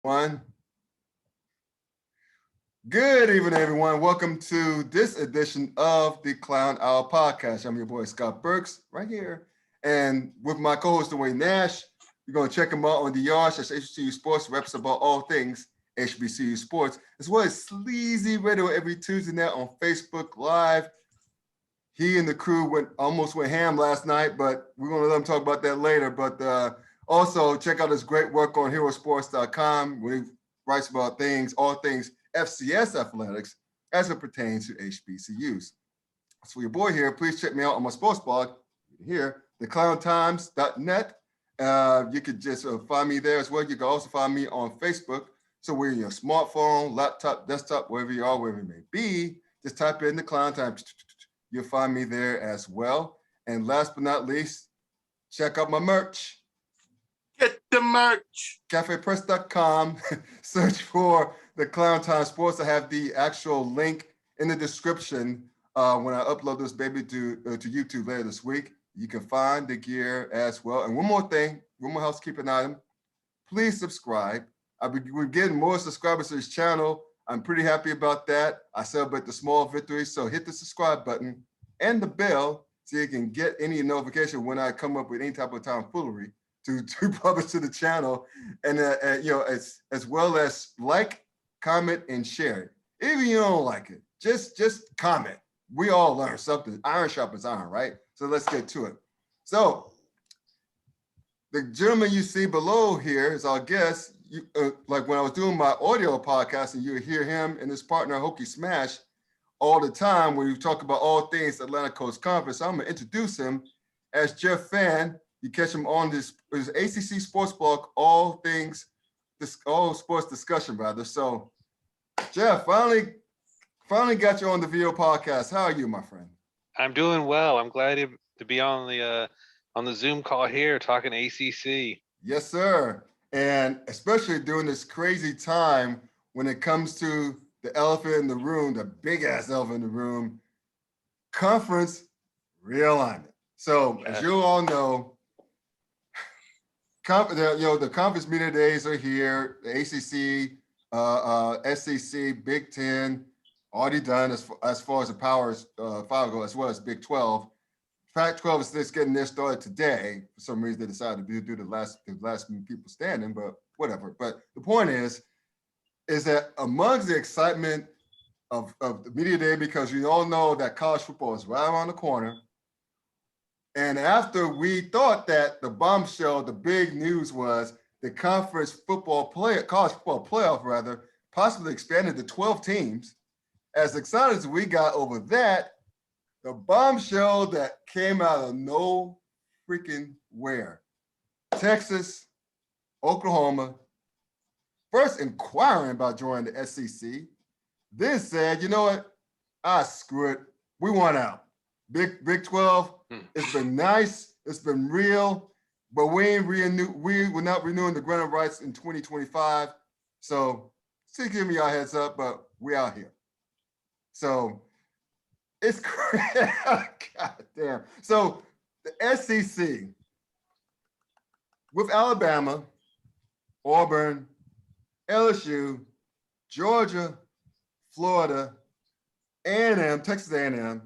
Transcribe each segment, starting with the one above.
One. Good evening, everyone. Welcome to this edition of the Clown Hour Podcast. I'm your boy, Scott Burks, right here. And with my co-host, Dwayne Nash, you're going to check him out on the Yard. That's HBCU Sports, reps about all things HBCU Sports, as well as Sleazy Radio every Tuesday night on Facebook Live. He and the crew almost went ham last night, but we're going to let him talk about that later. But also check out his great work on herosports.com where he writes about all things FCS athletics as it pertains to HBCUs. So your boy here, please check me out on my sports blog here, theclowntimes.net. You could just find me there as well. You can also find me on Facebook. So we're in your smartphone, laptop, desktop, wherever you are, wherever it may be, just type in the Clown Times. You'll find me there as well. And last but not least, check out my merch. Get the merch. CafePress.com. Search for the Clown Time Sports. I have the actual link in the description when I upload this baby to YouTube later this week. You can find the gear as well. And one more housekeeping item. Please subscribe. We're getting more subscribers to this channel. I'm pretty happy about that. I celebrate the small victories. So hit the subscribe button and the bell so you can get any notification when I come up with any type of tomfoolery to publish to the channel. And as well as like, comment, and share it. Even if you don't like it, just comment. We all learn something. Iron sharpens iron, right? So let's get to it. So the gentleman you see below here is our guest. Like when I was doing my audio podcast, and you would hear him and his partner Hokey Smash all the time when we talk about all things Atlantic Coast Conference. I'm gonna introduce him as Jeff Fan. You catch him on his ACC Sports Blog, all sports discussion rather. So Jeff, finally got you on the video podcast. How are you, my friend? I'm doing well. I'm glad to be on the Zoom call here talking ACC. Yes, sir. And especially during this crazy time when it comes to the elephant in the room, the big ass elephant in the room, conference realignment. So as you all know, the conference media days are here. The ACC, SEC, Big Ten, already done as far as the Power 5 go, as well as Big 12. Pac-12 is just getting their started today. For some reason, they decided to do the last people standing, but whatever. But the point is that amongst the excitement of the media day, because we all know that college football is right around the corner, and after we thought that the bombshell, the big news was the college football playoff rather, possibly expanded to 12 teams. As excited as we got over that, the bombshell that came out of no freaking where. Texas, Oklahoma, first inquiring about joining the SEC, then said, you know what? Screw it. We want out. Big 12, it's been nice, it's been real, but we're not renewing the grant of rights in 2025. So still giving y'all a heads up, but we out here. So it's crazy. God damn. So the SEC with Alabama, Auburn, LSU, Georgia, Florida, A&M, Texas A&M.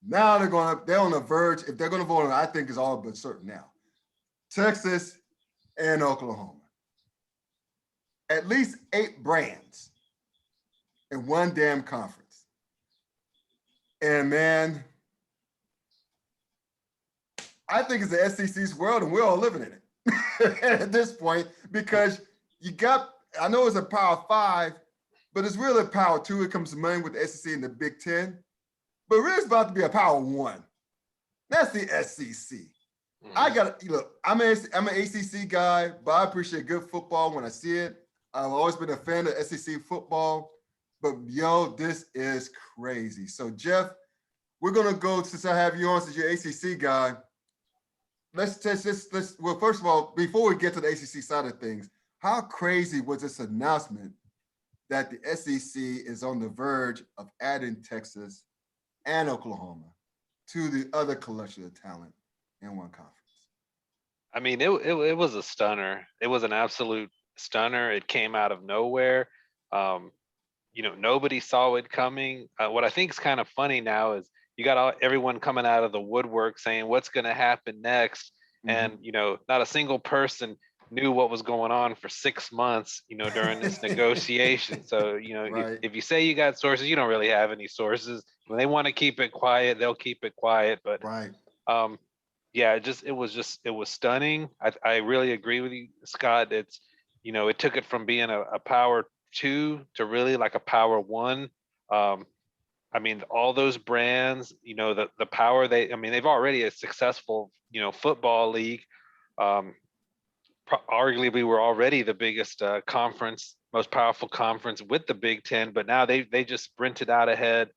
Now they're on the verge. If they're going to vote on it, I think is all but certain now. Texas and Oklahoma. At least 8 brands in one damn conference. And man, I think it's the SEC's world and we're all living in it at this point, because I know it's a Power 5, but it's really a Power 2. It comes to money with the SEC and the Big Ten. But really it's about to be a Power 1. That's the SEC. I'm an ACC guy, but I appreciate good football when I see it. I've always been a fan of SEC football. But this is crazy. So Jeff, we're gonna go, since I have you on as your ACC guy. Let's well, first of all, before we get to the ACC side of things, how crazy was this announcement that the SEC is on the verge of adding Texas and Oklahoma to the other collection of talent in one conference? I mean, it was a stunner. It was an absolute stunner. It came out of nowhere. Nobody saw it coming. What I think is kind of funny now is you got everyone coming out of the woodwork saying what's going to happen next, and not a single person knew what was going on for 6 months, during this negotiation. So, Right. if you say you got sources, you don't really have any sources. When they want to keep it quiet, they'll keep it quiet. But Right. yeah, it was stunning. I really agree with you, Scott. It took it from being a power 2 to really like a power 1. I mean, all those brands, the power they've already a successful, football league. Arguably we're already the biggest conference, most powerful conference with the Big Ten, but now they just sprinted out ahead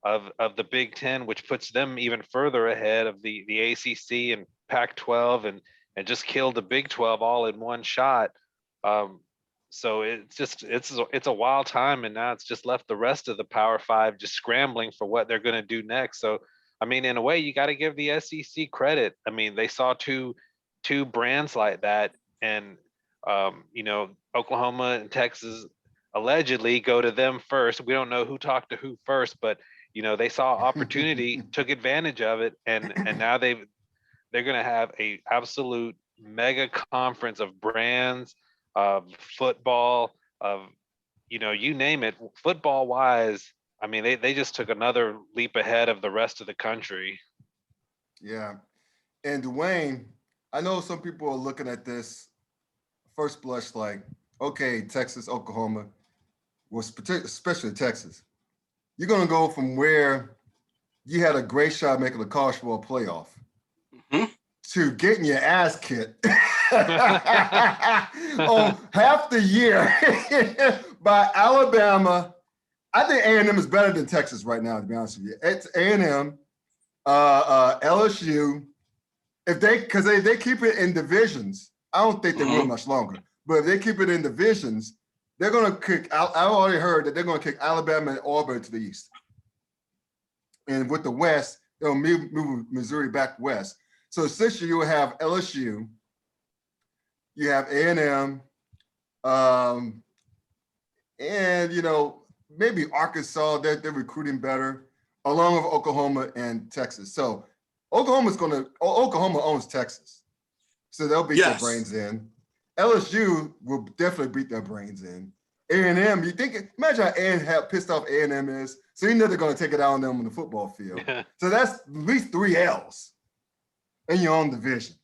of the Big Ten, which puts them even further ahead of the ACC and Pac-12, and just killed the Big 12 all in one shot. So it's a wild time, and now it's just left the rest of the Power 5 just scrambling for what they're going to do next. So, I mean, in a way, you got to give the SEC credit. I mean, they saw two brands like that, and Oklahoma and Texas allegedly go to them first. We don't know who talked to who first, but they saw opportunity, took advantage of it, and now they're going to have a absolute mega conference of brands, of football, of you name it, football wise. I mean, they just took another leap ahead of the rest of the country. Yeah. And Dwayne, I know some people are looking at this first blush like, okay, Texas, Oklahoma, especially Texas. You're going to go from where you had a great shot making the college football playoff to getting your ass kicked on half the year by Alabama. I think A&M is better than Texas right now, to be honest with you. It's A&M, LSU. Because they keep it in divisions, I don't think they will much longer. But if they keep it in divisions, they're going to kick. I already heard that they're going to kick Alabama and Auburn to the east, and with the West, they'll move Missouri back west. So essentially, you will have LSU, you have A&M, and maybe Arkansas. They're recruiting better, along with Oklahoma and Texas. So Oklahoma owns Texas, so they'll beat their brains in. LSU will definitely beat their brains in. A&M, imagine how how pissed off A&M is. So they're going to take it out on them on the football field. So that's at least 3 L's in your own division.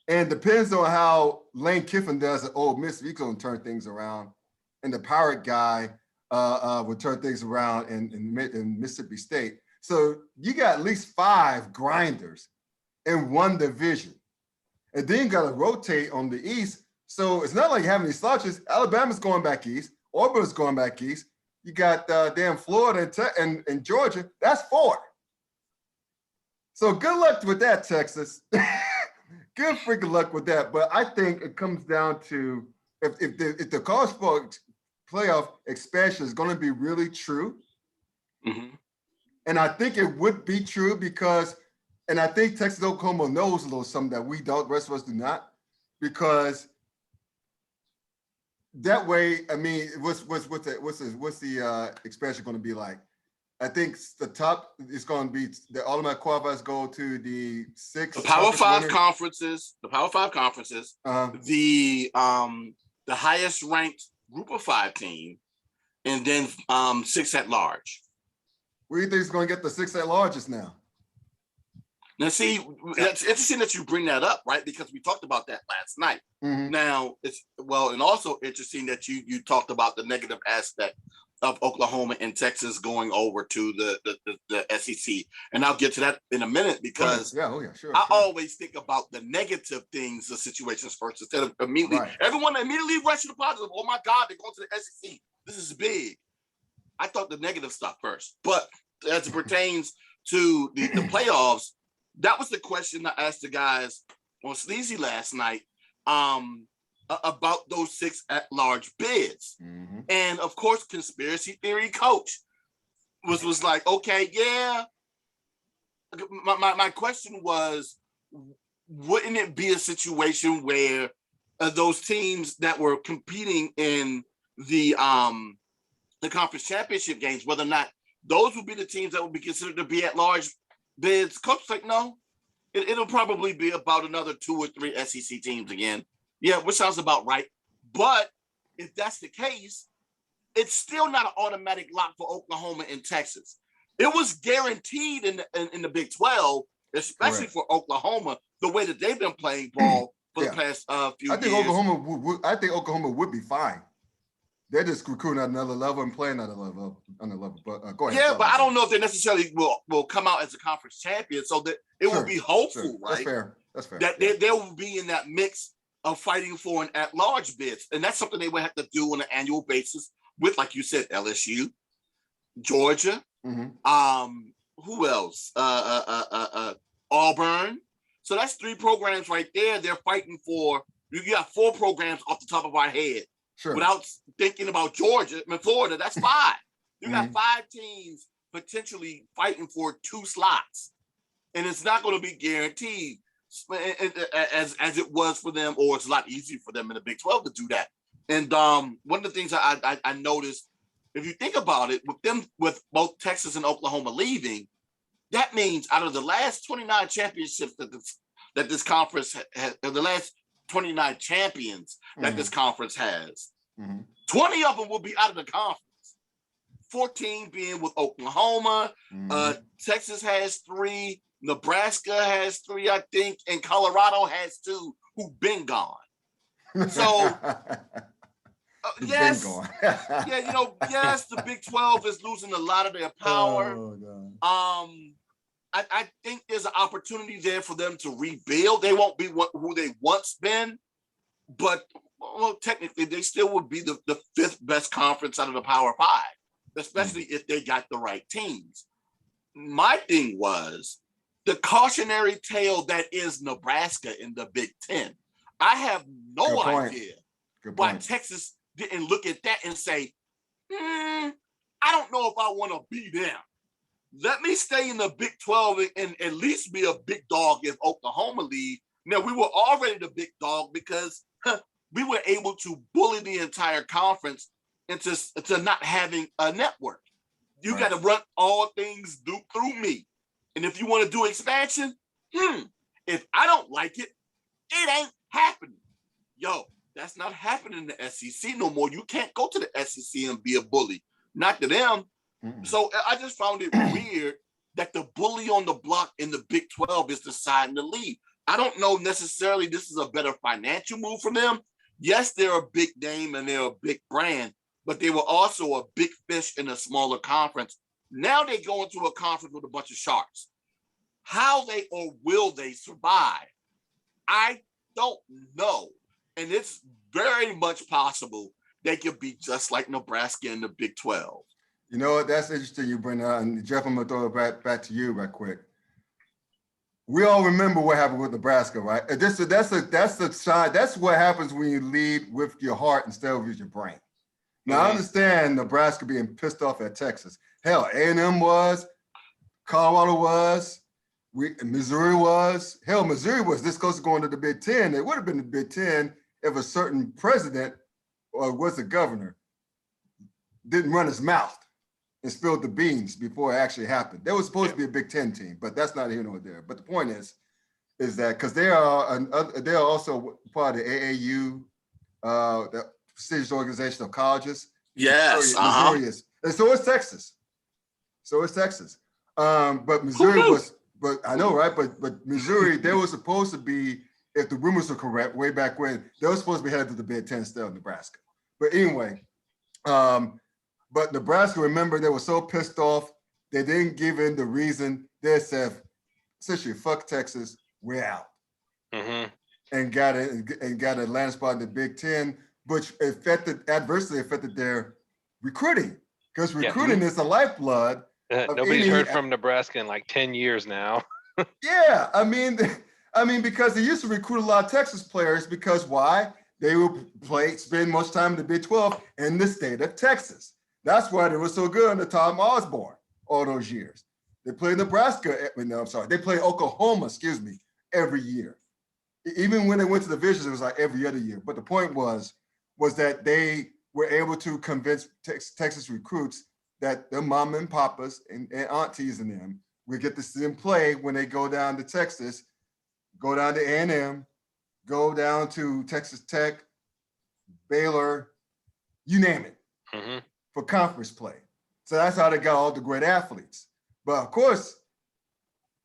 And depends on how Lane Kiffin does at Ole Miss. He's going to turn things around. And the Pirate guy will turn things around in Mississippi State. So you got at least 5 grinders in one division. And then you got to rotate on the East. So it's not like having these slouches. Alabama's going back east. Auburn's going back east. You got damn Florida and Georgia. That's 4. So good luck with that, Texas. Good freaking luck with that. But I think it comes down to if the college football playoff expansion is going to be really true. And I think it would be true because, and I think Texas, Oklahoma knows a little something that we don't, the rest of us do not, because that way, I mean, what's the expansion going to be like? I think the top is going to be the automatic qualifiers go to the 6 the Power 5 conferences. The Power 5 conferences. The highest ranked Group of 5 team, and then 6 at large. Where do you think is going to get the 6 at largest now? Now, see, that's interesting that you bring that up, right? Because we talked about that last night. Now, and also interesting that you talked about the negative aspect of Oklahoma and Texas going over to the SEC. And I'll get to that in a minute because sure. I always think about the negative things, the situations first, instead of immediately, everyone immediately rush to the positive. Oh my God, they're going to the SEC. This is big. I thought the negative stuff first. But as it pertains to the playoffs, that was the question I asked the guys on Sleazy last night about those 6 at-large bids. And of course, conspiracy theory coach was like, okay, yeah. My question was, wouldn't it be a situation where those teams that were competing in the conference championship games, whether or not those would be the teams that would be considered to be at large bids. Coach was like, no, it'll probably be about another 2 or 3 SEC teams again. Yeah, which sounds about right. But if that's the case, it's still not an automatic lock for Oklahoma and Texas. It was guaranteed in the Big 12, especially Correct. for Oklahoma, the way that they've been playing ball for the past few years. I think Oklahoma would be fine. They're just recruiting at another level and playing at another level. But go ahead. Yeah, but I don't know if they necessarily will come out as a conference champion. So that it will be hopeful, right? That's fair. That they will be in that mix of fighting for an at-large bid. And that's something they would have to do on an annual basis with, like you said, LSU, Georgia, who else? Auburn. So that's 3 programs right there. They're fighting for. You got 4 programs off the top of our head. Sure. Without thinking about Georgia and Florida, that's 5. You got 5 teams potentially fighting for 2 slots, and it's not going to be guaranteed as it was for them, or it's a lot easier for them in the Big 12 to do that. And one of the things I noticed, if you think about it, with both Texas and Oklahoma leaving, that means out of the last 29 championships that this conference has, the last 29 champions that this conference has, 20 of them will be out of the conference. 14 being with Oklahoma. Texas has 3. Nebraska has 3, I think, and Colorado has 2 who've been gone. So, yes, yes, the Big 12 is losing a lot of their power. I think there's an opportunity there for them to rebuild. They won't be who they once been, but technically they still would be the 5th best conference out of the Power 5, especially if they got the right teams. My thing was the cautionary tale that is Nebraska in the Big 10. I have no idea why Texas didn't look at that and say, I don't know if I want to be them. Let me stay in the Big 12 and at least be a big dog if Oklahoma leave. Now, we were already the big dog because we were able to bully the entire conference into not having a network. You got to run all things through me. And if you want to do expansion, if I don't like it, it ain't happening. Yo, that's not happening in the SEC no more. You can't go to the SEC and be a bully. Not to them. So I just found it weird that the bully on the block in the Big 12 is deciding to leave. I don't know necessarily this is a better financial move for them. Yes, they're a big name and they're a big brand, but they were also a big fish in a smaller conference. Now they go into a conference with a bunch of sharks. How they or will they survive? I don't know. And it's very much possible they could be just like Nebraska in the Big 12. You know what? That's interesting you bring that. And Jeff, I'm going to throw it back to you right quick. We all remember what happened with Nebraska, right? That's the side. That's what happens when you lead with your heart instead of with your brain. Now, I understand Nebraska being pissed off at Texas. Hell, A&M was, Colorado was, Missouri was. Hell, Missouri was this close to going to the Big 10. It would have been the Big 10 if a certain president or was the governor didn't run his mouth and spilled the beans before it actually happened. There was supposed to be a Big 10 team, but that's not here nor there. But the point is that because they are also part of the AAU, the prestigious organization of colleges. Yes, Missouri is, and so is Texas. But Missouri was, but I know, right? But Missouri, they were supposed to be, if the rumors are correct, way back when, they were supposed to be headed to the Big 10 instead of Nebraska. But anyway, but Nebraska, remember, they were so pissed off, they didn't give in the reason. They said, essentially, fuck Texas, we're out. And got a landing spot in the Big 10, which adversely affected their recruiting, because recruiting is the lifeblood. Nobody's heard from Nebraska in like 10 years now. Yeah, I mean, because they used to recruit a lot of Texas players, because why? They would spend much time in the Big 12 in the state of Texas. That's why they were so good under Tom Osborne all those years. They played Nebraska. No, I'm sorry. They played Oklahoma, every year. even when they went to the divisions, it was like every other year. But the point was that they were able to convince Texas recruits that their mom and papas and aunties and them would get to see them play when they go down to Texas, go down to A&M, go down to Texas Tech, Baylor, you name it, for conference play. So that's how they got all the great athletes. But of course,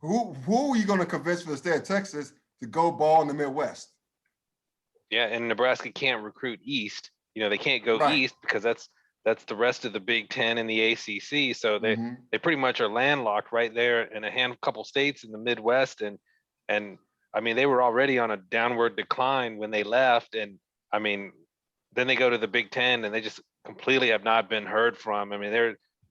who are you going to convince for the state of Texas to go ball in the Midwest? Yeah, and Nebraska can't recruit East. They can't go East because that's the rest of the Big Ten and the ACC. So they pretty much are landlocked right there in a couple states in the Midwest. And I mean, they were already on a downward decline when they left. And I mean, then they go to the Big Ten and they just completely have not been heard from. I mean,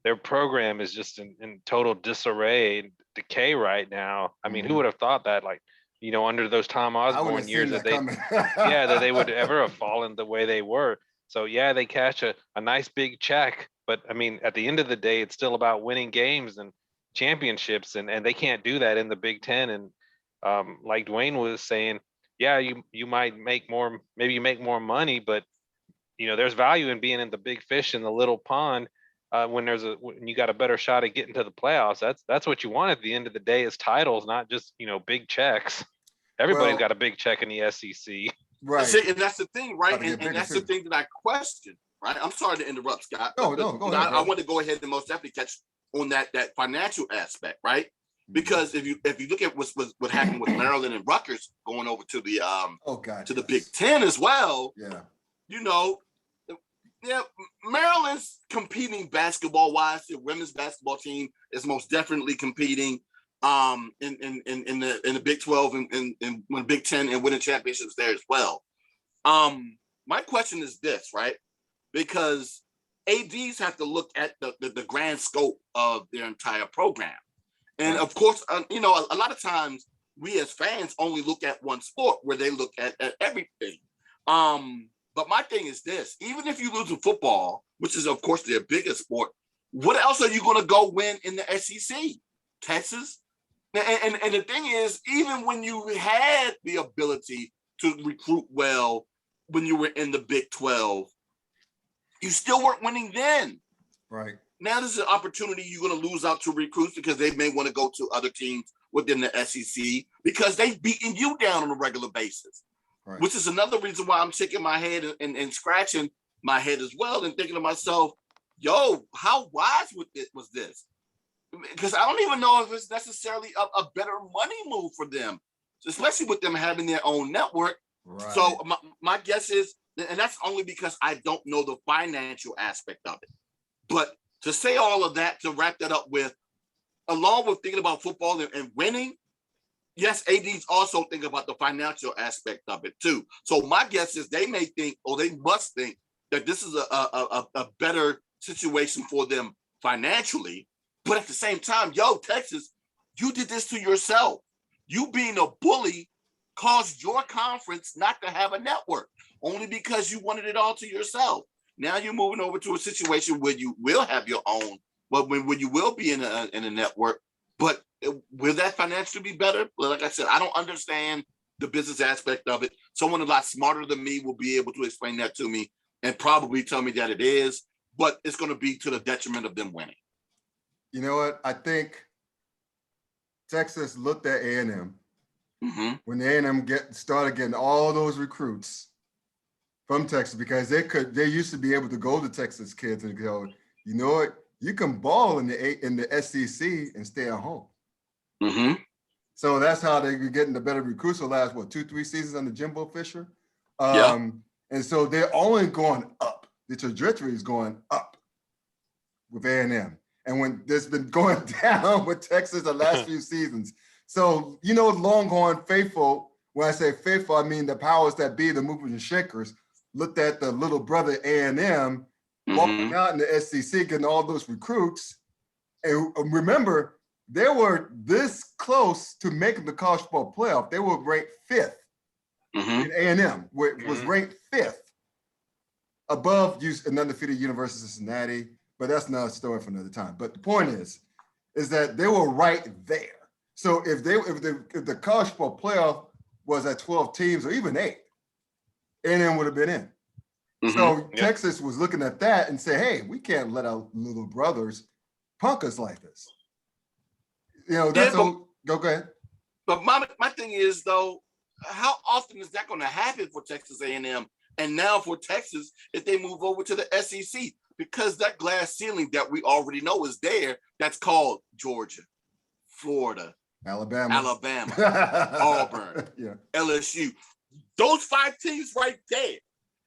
their program is just in total disarray and decay right now. I mean, who would have thought that, like, under those Tom Osborne years that they would ever have fallen the way they were. So yeah, they catch a nice big check, but I mean, at the end of the day, it's still about winning games and championships, and they can't do that in the Big Ten. And like Dwayne was saying, yeah, you might make more, maybe you make more money, but there's value in being in the big fish in the little pond when you got a better shot at getting to the playoffs. That's what you want at the end of the day is titles, not just big checks. Everybody's got a big check in the SEC. Right. See, and that's the thing, right? And that's the thing that I question, right? I'm sorry to interrupt, Scott. No, go ahead. I want to go ahead and most definitely catch on that financial aspect, right? Because if you look at what happened with Maryland and Rutgers going over to the to the Big Ten as well, Maryland's competing basketball wise. The women's basketball team is most definitely competing in the Big 12 and when Big 10 and winning championships there as well. My question is this, right? Because ADs have to look at the grand scope of their entire program. And of course, a lot of times we as fans only look at one sport where they look at everything. But my thing is this, even if you lose in football, which is of course their biggest sport, what else are you going to go win in the SEC? Texas? And the thing is, even when you had the ability to recruit well when you were in the Big 12, you still weren't winning then. Right. Now there's an opportunity you're going to lose out to recruits because they may want to go to other teams within the SEC because they've beaten you down on a regular basis, which is another reason why I'm shaking my head and scratching my head as well and thinking to myself, yo, how wise was this? Because I don't even know if it's necessarily a better money move for them, especially with them having their own network. Right. So my guess is, and that's only because I don't know the financial aspect of it. But to say all of that, to wrap that up with, along with thinking about football and winning, yes, ADs also think about the financial aspect of it too. So my guess is they may think, or they must think, that this is a better situation for them financially. But at the same time, Texas, you did this to yourself. You being a bully caused your conference not to have a network only because you wanted it all to yourself. Now you're moving over to a situation where you will have your own, but when you will be in a network, but will that financially be better? Well, like I said, I don't understand the business aspect of it. Someone a lot smarter than me will be able to explain that to me and probably tell me that it is, but it's going to be to the detriment of them winning. You know what? I think Texas looked at A&M when the A&M started getting all those recruits from Texas because they used to be able to go to Texas kids and go, you know what? You can ball in the SEC and stay at home. So that's how they were getting the better recruits the last 2-3 seasons under Jimbo Fisher. And so they're only going up. The trajectory is going up with A&M. And when there's been going down with Texas the last few seasons. So, Longhorn faithful, when I say faithful, I mean the powers that be, the movers and shakers, looked at the little brother A&M walking out in the SEC, getting all those recruits. And remember, they were this close to making the college football playoff. They were ranked 5th in A&M, was ranked 5th above an undefeated University of Cincinnati. But that's not a story for another time. But the point is that they were right there. So if the college football playoff was at 12 teams or even 8, A&M would have been in. Mhm. So Texas was looking at that and say, hey, we can't let our little brothers punk us like this. You know, that's go ahead. But my thing is, though, how often is that going to happen for Texas A&M? And now for Texas, if they move over to the SEC, because that glass ceiling that we already know is there, that's called Georgia, Florida, Alabama, Auburn, LSU. Those 5 teams right there,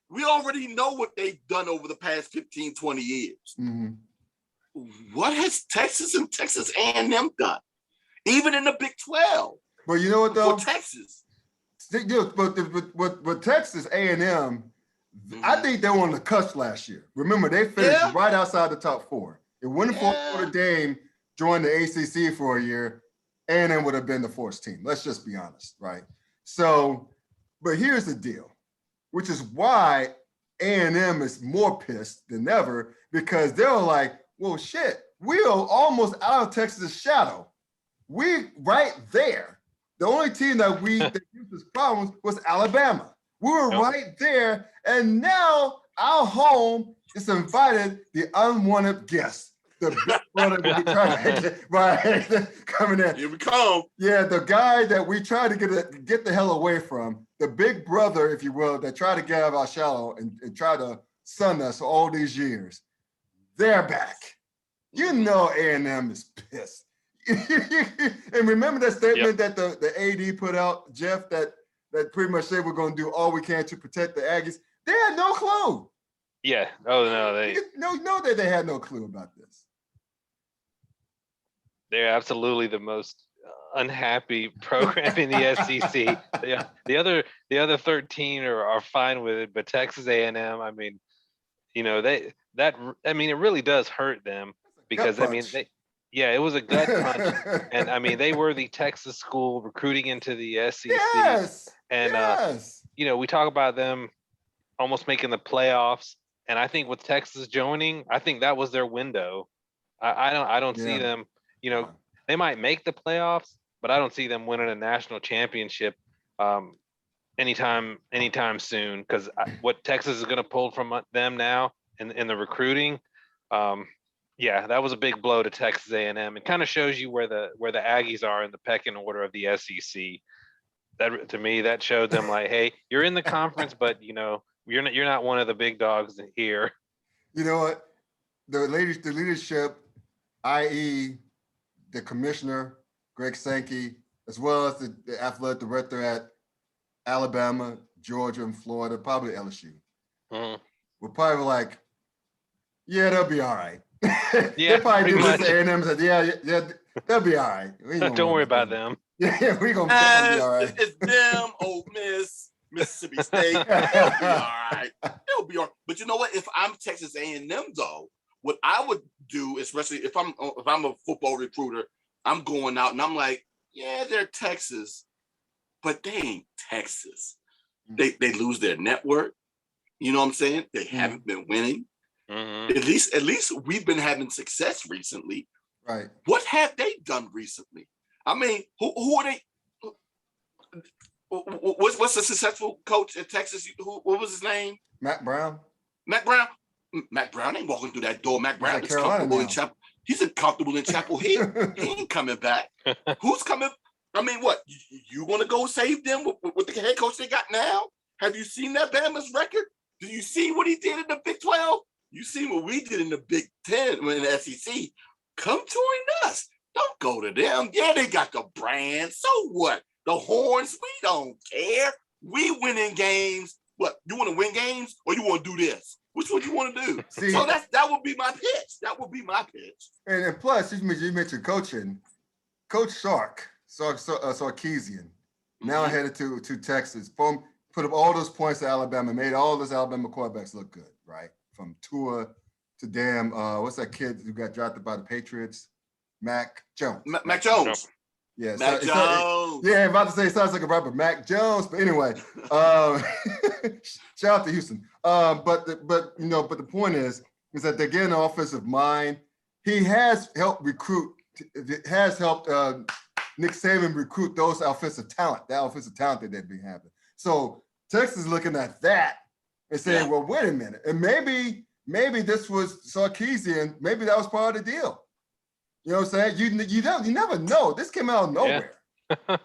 we already know what they've done over the past 15, 20 years. Mm-hmm. What has Texas and Texas A&M done? Even in the Big 12. But you know what, though? For Texas. But Texas A&M, I think they were on the cusp last year. Remember, they finished right outside the top 4. If winning for Notre Dame joined the ACC for a year, A&M would have been the 4th team. Let's just be honest, right? So, but here's the deal, which is why A&M is more pissed than ever, because they're like, well, shit, we're almost out of Texas' shadow. We right there. The only team that used this problems was Alabama. We were right there, and now our home is invited the unwanted guest. The big brother that we trying to get coming in. Here we come. Yeah, the guy that we try to get the hell away from, the big brother, if you will, that tried to get out of our shadow and try to sun us all these years. They're back. You know A&M is pissed. And remember that statement that the AD put out, Jeff, that pretty much said we're going to do all we can to protect the Aggies. They had no clue. Yeah. Oh no, they know that they had no clue about this. They're absolutely the most unhappy program in the SEC. The other 13 are fine with it, but Texas A&M, I mean, you know, it really does hurt them because I mean it was a gut punch, and I mean they were the Texas school recruiting into the SEC. Yes. And you know, we talk about them almost making the playoffs, and I think with Texas joining, I think that was their window. I don't see them. You know, they might make the playoffs, but I don't see them winning a national championship anytime soon. Because what Texas is going to pull from them now in the recruiting, that was a big blow to Texas A&M. It kind of shows you where the Aggies are in the pecking order of the SEC. That to me, that showed them like, hey, you're in the conference, but you know you're not one of the big dogs here. You know what? The leadership, i.e., the commissioner, Greg Sankey, as well as the athletic director at Alabama, Georgia, and Florida, probably LSU, were probably like, yeah, they'll be all right. They probably do this to A&M and said, they'll be all right. Don't worry about them. Yeah, we're going to be all right. It's them, Ole Miss, Mississippi State. They'll be all right. They'll be all right. But you know what? If I'm Texas A&M, though, what I would do, especially if I'm a football recruiter, I'm going out and I'm like, yeah, they're Texas, but they ain't Texas. They lose their network. You know what I'm saying? They haven't been winning. At least we've been having success recently. Right. What have they done recently? I mean, who are they? What's the successful coach at Texas? What was his name? Matt Brown. Matt Brown ain't walking through that door. Matt Brown is comfortable in Chapel. He's comfortable in Chapel Hill. He ain't coming back. Who's coming? I mean, what? You want to go save them with the head coach they got now? Have you seen that Bama's record? Do you see what he did in the Big 12? You see what we did in the Big 10 in the SEC? Come join us. Don't go to them. Yeah, they got the brand. So what? The horns, we don't care. We winning games. What? You want to win games or you want to do this? Which one you want to do? See, so that would be my pitch. That would be my pitch. And plus, you mentioned coaching. Coach Sarkisian, now headed to Texas. Put up all those points to Alabama, made all those Alabama quarterbacks look good, right? From Tua to damn, what's that kid who got drafted by the Patriots? Mac Jones. Mac Jones. Yeah, Mac Jones. Yeah, I'm about to say it sounds like a rapper, Mac Jones. But anyway, shout out to Houston. But the point is that they're getting an offensive mind. He has helped recruit. Has helped Nick Saban recruit those offensive talent, that offensive talent that they've been having. So Texas is looking at that and saying, well, wait a minute. And maybe this was Sarkisian. Maybe that was part of the deal. You know what I'm saying? You never know. This came out of nowhere.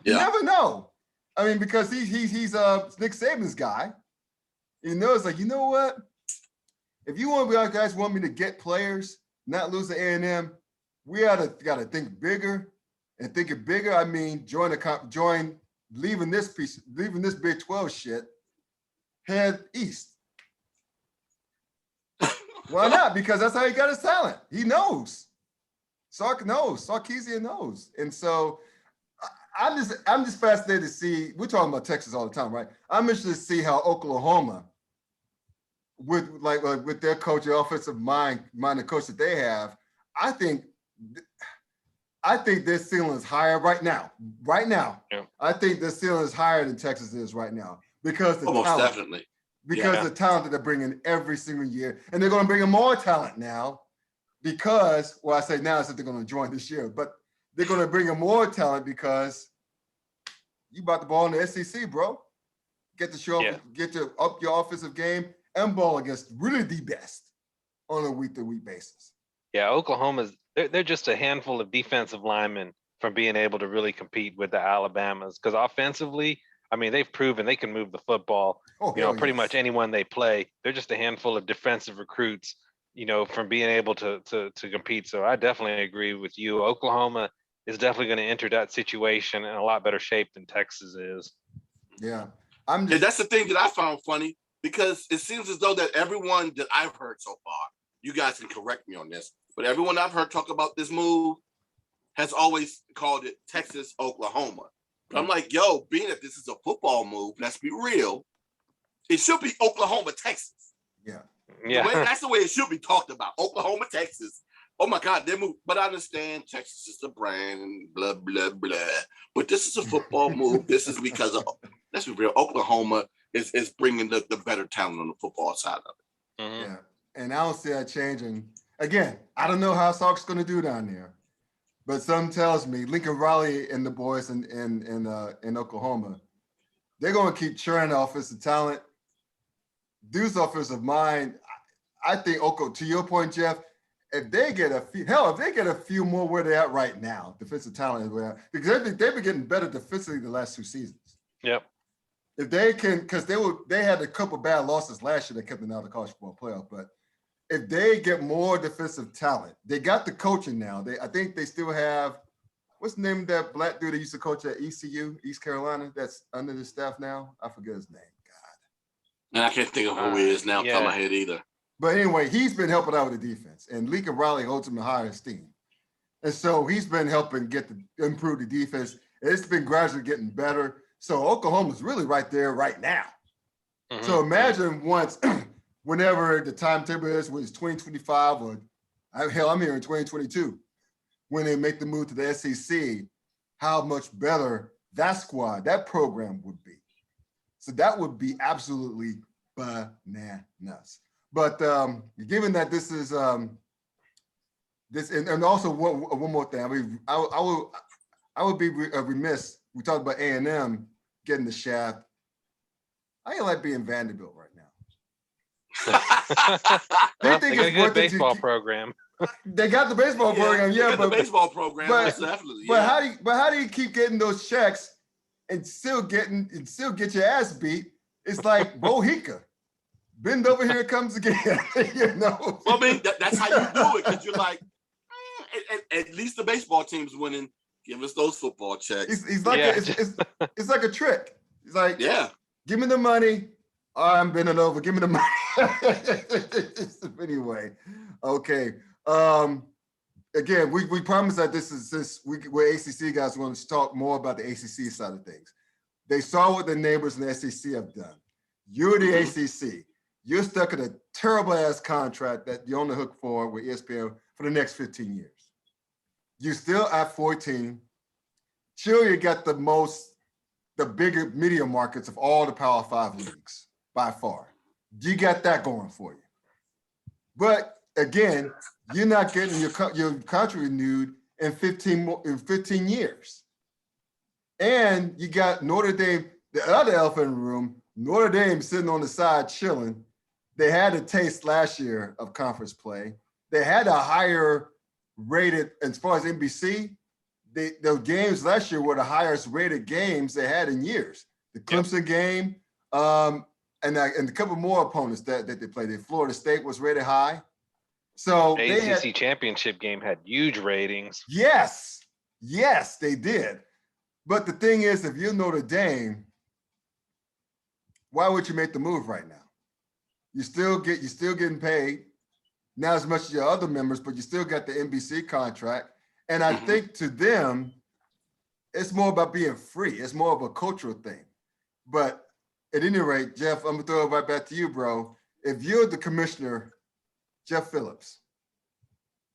You never know. I mean, because he's Nick Saban's guy. You know, it's like, you know what? If you guys want me to get players, not lose to A&M, we gotta think bigger. And thinking bigger, I mean, leaving this Big 12 shit, head east. Why not? Because that's how he got his talent. He knows. Sark knows. Sarkisian knows. And so I'm just fascinated to see. We're talking about Texas all the time, right? I'm interested to see how Oklahoma, with their coach, the offensive minded coach that they have, I think their ceiling is higher right now. Right now, I think their ceiling is higher than Texas is right now because the talent, definitely. Because the talent that they're bringing every single year, and they're going to bring in more talent now. Because, well, I say now that they're going to join this year, but they're going to bring in more talent because you brought the ball in the SEC, bro. Get to up your offensive game and ball against really the best on a week-to-week basis. Yeah, Oklahoma's they're just a handful of defensive linemen from being able to really compete with the Alabamas. Because offensively, I mean, they've proven they can move the football. Pretty much anyone they play. They're just a handful of defensive recruits, from being able to compete. So I definitely agree with you. Oklahoma is definitely going to enter that situation in a lot better shape than Texas is. Yeah. That's the thing that I found funny, because it seems as though that everyone that I've heard so far, you guys can correct me on this, but everyone I've heard talk about this move has always called it Texas, Oklahoma. But I'm like, being that this is a football move, let's be real, it should be Oklahoma, Texas. Yeah. That's the way it should be talked about. Oklahoma, Texas. Oh my God, they moved. But I understand Texas is the brand and blah, blah, blah. But this is a football move. This is because of, let's be real, Oklahoma is bringing the better talent on the football side of it. Mm-hmm. Yeah. And I don't see that changing. Again, I don't know how Sark's going to do down there. But something tells me Lincoln Riley and the boys in Oklahoma, they're going to keep churning offensive talent. Dude's offensive mind, I think, to your point, Jeff, if they get a few more where they're at right now, defensive talent is where, because they've been getting better defensively the last 2 seasons. Yep. If they can, because they had a couple bad losses last year that kept them out of the college football playoff, but if they get more defensive talent, they got the coaching now. I think they still have, what's the name of that black dude that used to coach at ECU, East Carolina, that's under the staff now? I forget his name. God. And I can't think of who he is now, top of my head either. But anyway, he's been helping out with the defense, and Lincoln Riley holds him in higher esteem. And so he's been helping improve the defense. It's been gradually getting better. So Oklahoma's really right there right now. Mm-hmm. So imagine whenever the timetable is, when it's 2025 or I'm here in 2022, when they make the move to the SEC, how much better that squad, that program would be. So that would be absolutely bananas. But given that this is this, and also one more thing, I mean, I would be remiss. We talked about A&M getting the shaft. I ain't like being Vanderbilt right now. They got a good baseball program. They got the baseball program, but the baseball program, definitely. But how do you keep getting those checks and still get your ass beat? It's like Bohica. Bend over, here it comes again. Well, I mean, that's how you do it, because you're like, at least the baseball team's winning. Give us those football checks. It's like a trick. It's like, give me the money. I'm bending over. Give me the money. Anyway, okay. Again, we promised that we're ACC guys want to talk more about the ACC side of things. They saw what the neighbors in the SEC have done. You're the ACC. You're stuck in a terrible ass contract that you're on the hook for with ESPN for the next 15 years. You're still at 14. Sure, you got the bigger media markets of all the Power 5 leagues by far. You got that going for you. But again, you're not getting your contract renewed in 15 years. And you got Notre Dame, the other elephant in the room, Notre Dame sitting on the side chilling. They had a taste last year of conference play. They had a higher rated, as far as NBC, the games last year were the highest rated games they had in years. The Clemson game, and a couple more opponents that they played. Florida State was rated high. So The they ACC had, championship game had huge ratings. yes, they did. But the thing is, if you're Notre Dame, why would you make the move right now? You're still getting paid, not as much as your other members, but you still got the NBC contract. And I think to them, it's more about being free. It's more of a cultural thing. But at any rate, Jeff, I'm gonna throw it right back to you, bro. If you're the commissioner, Jeff Phillips,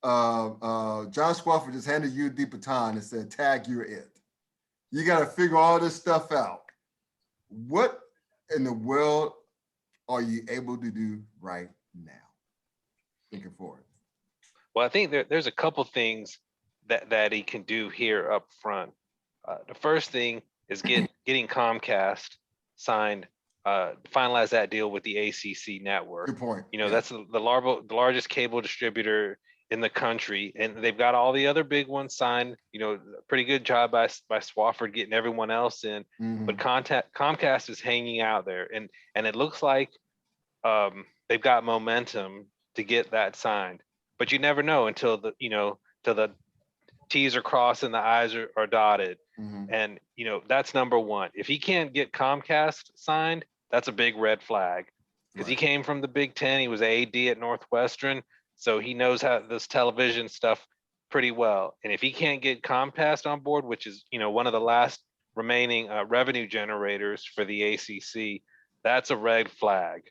John Swofford just handed you the baton and said, tag, you're it. You got to figure all this stuff out. What in the world are you able to do right now? Thinking forward. Well, I think there's a couple things that he can do here up front. The first thing is getting Comcast signed, finalize that deal with the ACC network. Good point. You know, that's the largest cable distributor in the country, and they've got all the other big ones signed. You know, pretty good job by Swofford getting everyone else in. But Comcast is hanging out there, and it looks like they've got momentum to get that signed. But you never know until the T's are crossed and the I's are dotted. And that's number one. If he can't get Comcast signed, that's a big red flag, because he came from the Big Ten. He was AD at Northwestern, so he knows how this television stuff pretty well. And if he can't get Comcast on board, which is one of the last remaining revenue generators for the ACC, that's a red flag.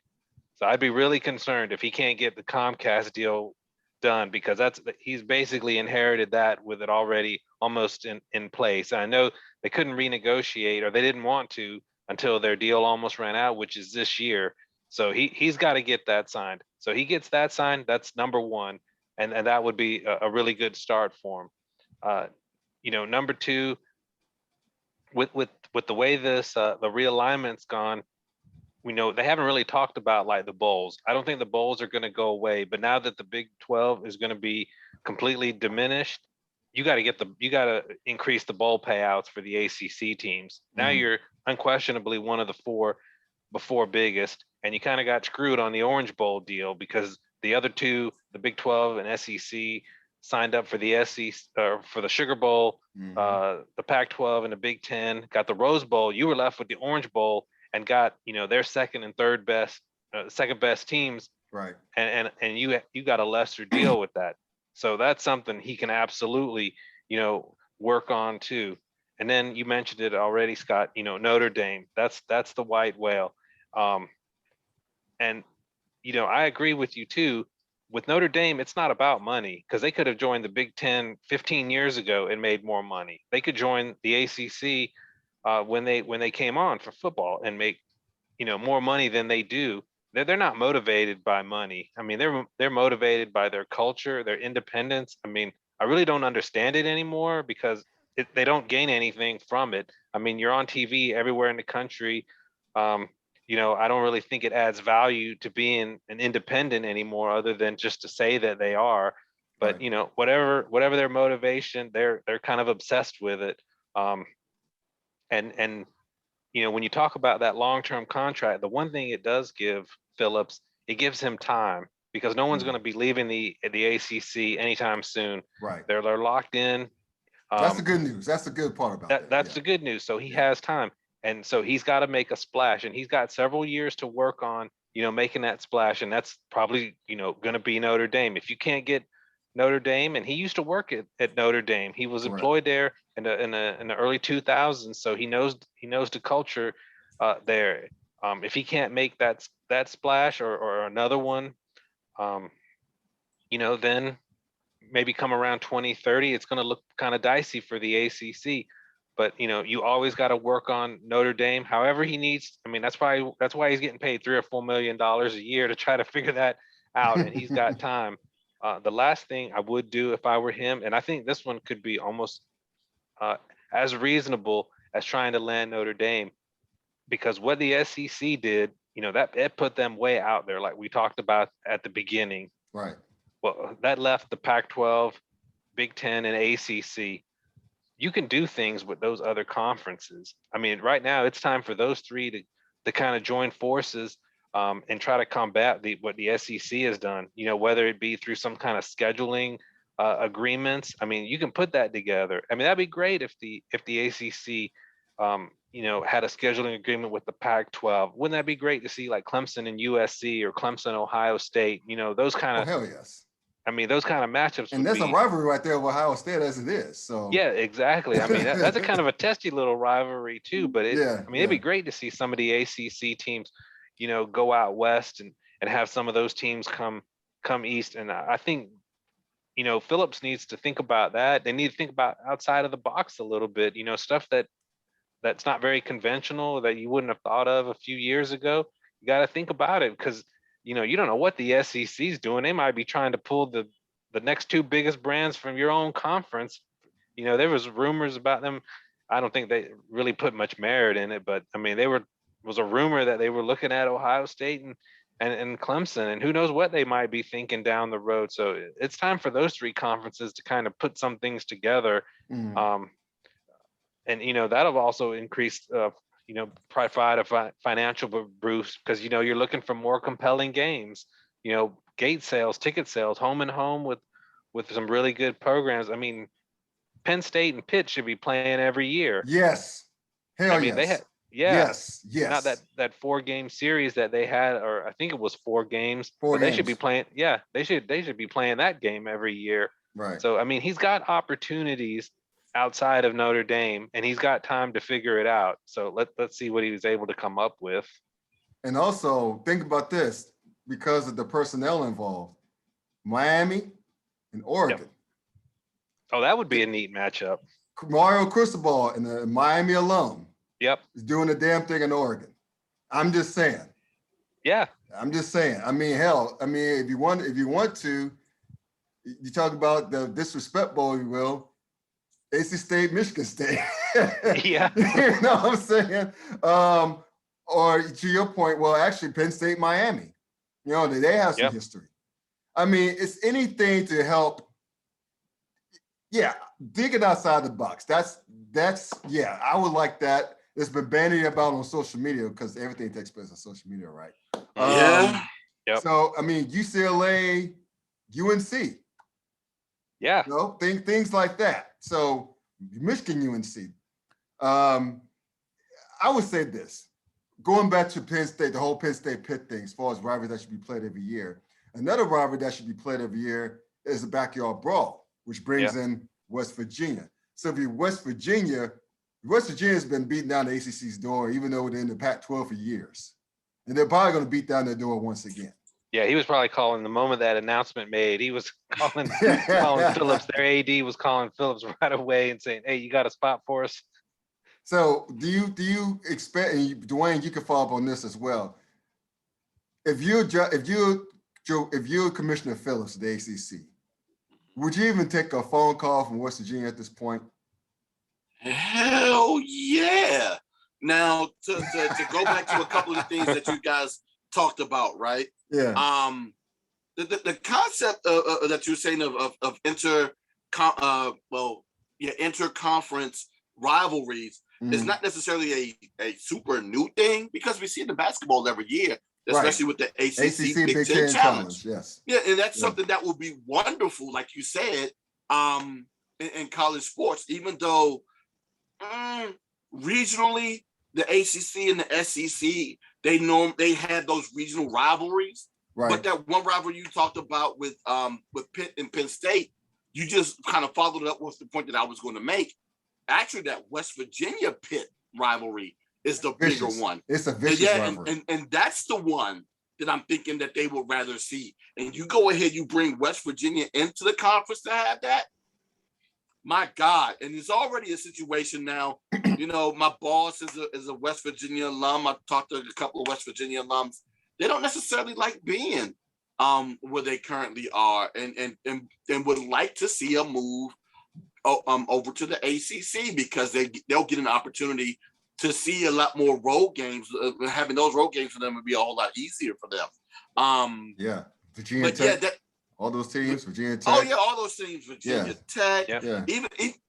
So I'd be really concerned if he can't get the Comcast deal done, because he's basically inherited that with it already almost in place. And I know they couldn't renegotiate, or they didn't want to, until their deal almost ran out, which is this year. So he's got to get that signed. So he gets that signed, that's number one, and that would be a really good start for him. Number two, with the way this the realignment's gone, we know they haven't really talked about like the bowls. I don't think the bowls are going to go away, but now that the Big 12 is going to be completely diminished, you got to increase the bowl payouts for the ACC teams. Now you're unquestionably one of the four biggest, and you kind of got screwed on the Orange Bowl deal, because the other two, the Big 12 and SEC, signed up for the SEC for the Sugar Bowl. The Pac-12 and the Big 10 got the Rose Bowl. You were left with the Orange Bowl and got their second and third best, second best teams, right? And you got a lesser deal with that. So that's something he can absolutely work on too. And then you mentioned it already, Scott. Notre Dame. That's the white whale. And I agree with you too. With Notre Dame, it's not about money, because they could have joined the Big Ten 15 years ago and made more money. They could join the ACC when they came on for football and make more money than they do. They're not motivated by money. I mean, they're motivated by their culture, their independence. I mean, I really don't understand it anymore, because they don't gain anything from it. I mean, you're on TV everywhere in the country. I don't really think it adds value to being an independent anymore, other than just to say that they are. But Right. Whatever their motivation, they're kind of obsessed with it. And when you talk about that long-term contract, the one thing it does give Phillips, it gives him time, because no one's going to be leaving the ACC anytime soon. Right. They're locked in. That's the good news. That's the good part about that. That's the good news. So he has time, and so he's got to make a splash, and he's got several years to work on making that splash, and that's probably going to be Notre Dame. If you can't get Notre Dame, and he used to work at Notre Dame, he was employed there in the early 2000s, so he knows the culture there. If he can't make that splash or another one, then maybe come around 2030, it's going to look kind of dicey for the ACC. But you always got to work on Notre Dame. However he needs. I mean, that's why he's getting paid $3 or $4 million a year to try to figure that out, and he's got time. The last thing I would do if I were him, and I think this one could be almost as reasonable as trying to land Notre Dame, because what the SEC did, that it put them way out there, like we talked about at the beginning. Right. Well, that left the Pac-12, Big Ten, and ACC. You can do things with those other conferences. I mean, right now it's time for those three to kind of join forces and try to combat what the SEC has done. Whether it be through some kind of scheduling agreements. I mean, you can put that together. I mean, that'd be great if the ACC, had a scheduling agreement with the Pac-12. Wouldn't that be great to see, like Clemson and USC or Clemson, Ohio State? Those kind Oh, of. hell yes. I mean, those kind of matchups. And there's a rivalry right there with Ohio State as it is. So yeah, exactly. I mean, that's a kind of a testy little rivalry too. But it'd be great to see some of the ACC teams, go out west and have some of those teams come east. And I think, Phillips needs to think about that. They need to think about outside of the box a little bit. Stuff that's not very conventional, that you wouldn't have thought of a few years ago. You got to think about it, because you don't know what the SEC is doing. They might be trying to pull the next two biggest brands from your own conference. There was rumors about them. I don't think they really put much merit in it, but I mean, was a rumor that they were looking at Ohio State and Clemson, and who knows what they might be thinking down the road. So it's time for those three conferences to kind of put some things together. And that'll also increase provide a financial boost, because you're looking for more compelling games, gate sales, ticket sales, home and home with some really good programs. I mean, Penn State and Pitt should be playing every year. Yes. Hell yes. They had, yes. Not that 4-game series that they had, or I think it was 4 games. They should be playing. Yeah, they should be playing that game every year. Right. So I mean, he's got opportunities outside of Notre Dame, and he's got time to figure it out. So let's see what he was able to come up with. And also think about this, because of the personnel involved, Miami and Oregon. Yep. Oh, that would be a neat matchup. Mario Cristobal and the Miami alum. Yep. Is doing the damn thing in Oregon. I'm just saying. Yeah. I'm just saying. I mean, hell, if you want to, you talk about the disrespect bowl, if you will, AC State, Michigan State. Yeah. You know what I'm saying? Or to your point, well, actually Penn State, Miami. They have some history. I mean, it's anything to help. Yeah, digging outside the box. That's I would like that. It's been bandied about on social media, because everything takes place on social media, right? Yep. So I mean, UCLA, UNC. Yeah. Things like that. So Michigan, UNC. I would say this, going back to Penn State, the whole Penn State Pitt thing, as far as rivalry that should be played every year. Another rivalry that should be played every year is the backyard brawl, which brings in West Virginia. So if you're West Virginia has been beating down the ACC's door, even though they're in the Pac-12 for years. And they're probably going to beat down their door once again. Yeah, he was probably calling the moment that announcement made. He was calling Phillips. Their AD was calling Phillips right away and saying, "Hey, you got a spot for us?" So do you expect, and Dwayne, you can follow up on this as well. If you're Commissioner Phillips of the ACC, would you even take a phone call from West Virginia at this point? Hell yeah. Now, to go back to a couple of the things that you guys talked about, right? Yeah. The concept that you're saying of interconference rivalries is not necessarily a super new thing, because we see it in basketball every year, especially with the ACC Big Ten Challenge. Yes. Yeah, and that's something that would be wonderful, like you said, in college sports, even though regionally the ACC and the SEC, they had those regional rivalries. Right. But that one rivalry you talked about with Pitt and Penn State, you just kind of followed it up with the point that I was going to make. Actually, that West Virginia Pitt rivalry is the bigger one. It's a vicious rivalry. And that's the one that I'm thinking that they would rather see. And you go ahead, you bring West Virginia into the conference to have that. My God. And it's already a situation now. My boss is a West Virginia alum. I've talked to a couple of West Virginia alums. They don't necessarily like being where they currently are, and would like to see a move over to the ACC because they'll get an opportunity to see a lot more road games. Having those road games for them would be a whole lot easier for them. Virginia Tech. All those teams, Virginia Tech. Oh yeah, all those teams, Virginia Tech. Yeah.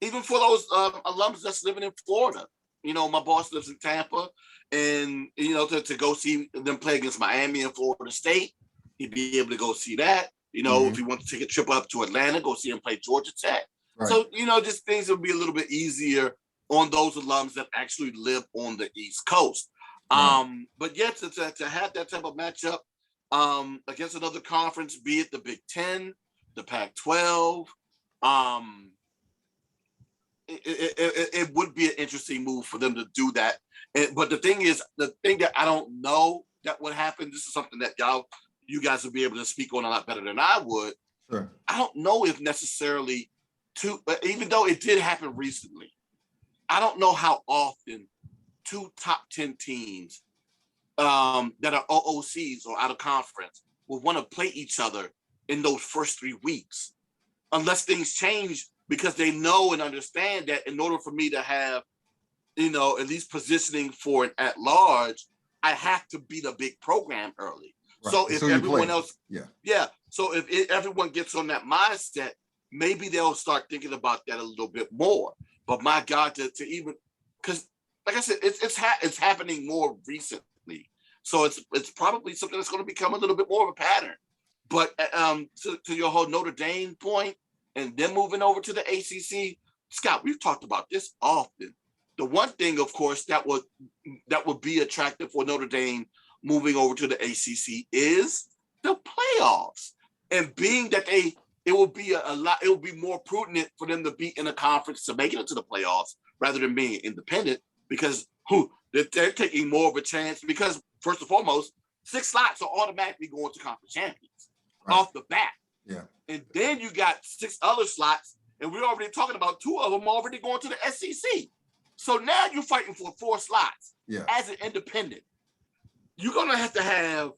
Even for those alums that's living in Florida. You know, my boss lives in Tampa, and you know, to go see them play against Miami and Florida State, he'd be able to go see that. You know, if he wants to take a trip up to Atlanta, go see him play Georgia Tech. Right. So, you know, just things will be a little bit easier on those alums that actually live on the East Coast. But yeah, to have that type of matchup against another conference, be it the Big Ten, the Pac-12, it would be an interesting move for them to do that. But the thing that I don't know that would happen, this is something that you guys would be able to speak on a lot better than I would. Sure. I don't know if necessarily even though it did happen recently, I don't know how often two top 10 teams that are OOCs or out of conference will want to play each other in those first 3 weeks, unless things change, because they know and understand that in order for me to have, you know, at least positioning for an at-large, I have to beat a big program early. Right. So if everyone else, so if everyone gets on that mindset, maybe they'll start thinking about that a little bit more. But my God, to even, because like I said, it's happening more recently, so it's probably something that's going to become a little bit more of a pattern. But to your whole Notre Dame point, and then moving over to the ACC, Scott, we've talked about this often. The one thing, of course, that would be attractive for Notre Dame moving over to the ACC is the playoffs, and being that it will be it will be more prudent for them to be in a conference to make it into the playoffs rather than being independent, because they're taking more of a chance, because first and foremost, 6 slots are automatically going to conference champions off the bat. Yeah. And then you got 6 other slots, and we're already talking about 2 of them already going to the SEC. So now you're fighting for 4 slots as an independent. You're going to have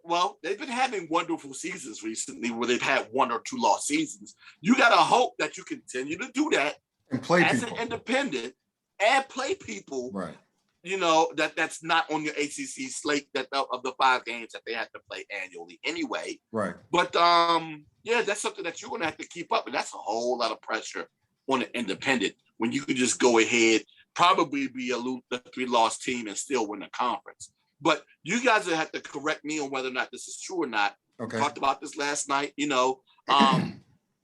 well, they've been having wonderful seasons recently where they've had 1 or 2 lost seasons. You got to hope that you continue to do that and play as people. An independent and play people, right? You know, that's not on your ACC slate of the 5 games that they have to play annually anyway. Right. But that's something that you're going to have to keep up, and that's a whole lot of pressure on an independent when you could just go ahead, probably be a 3-loss team and still win the conference. But you guys will have to correct me on whether or not this is true or not. Okay. We talked about this last night. You know,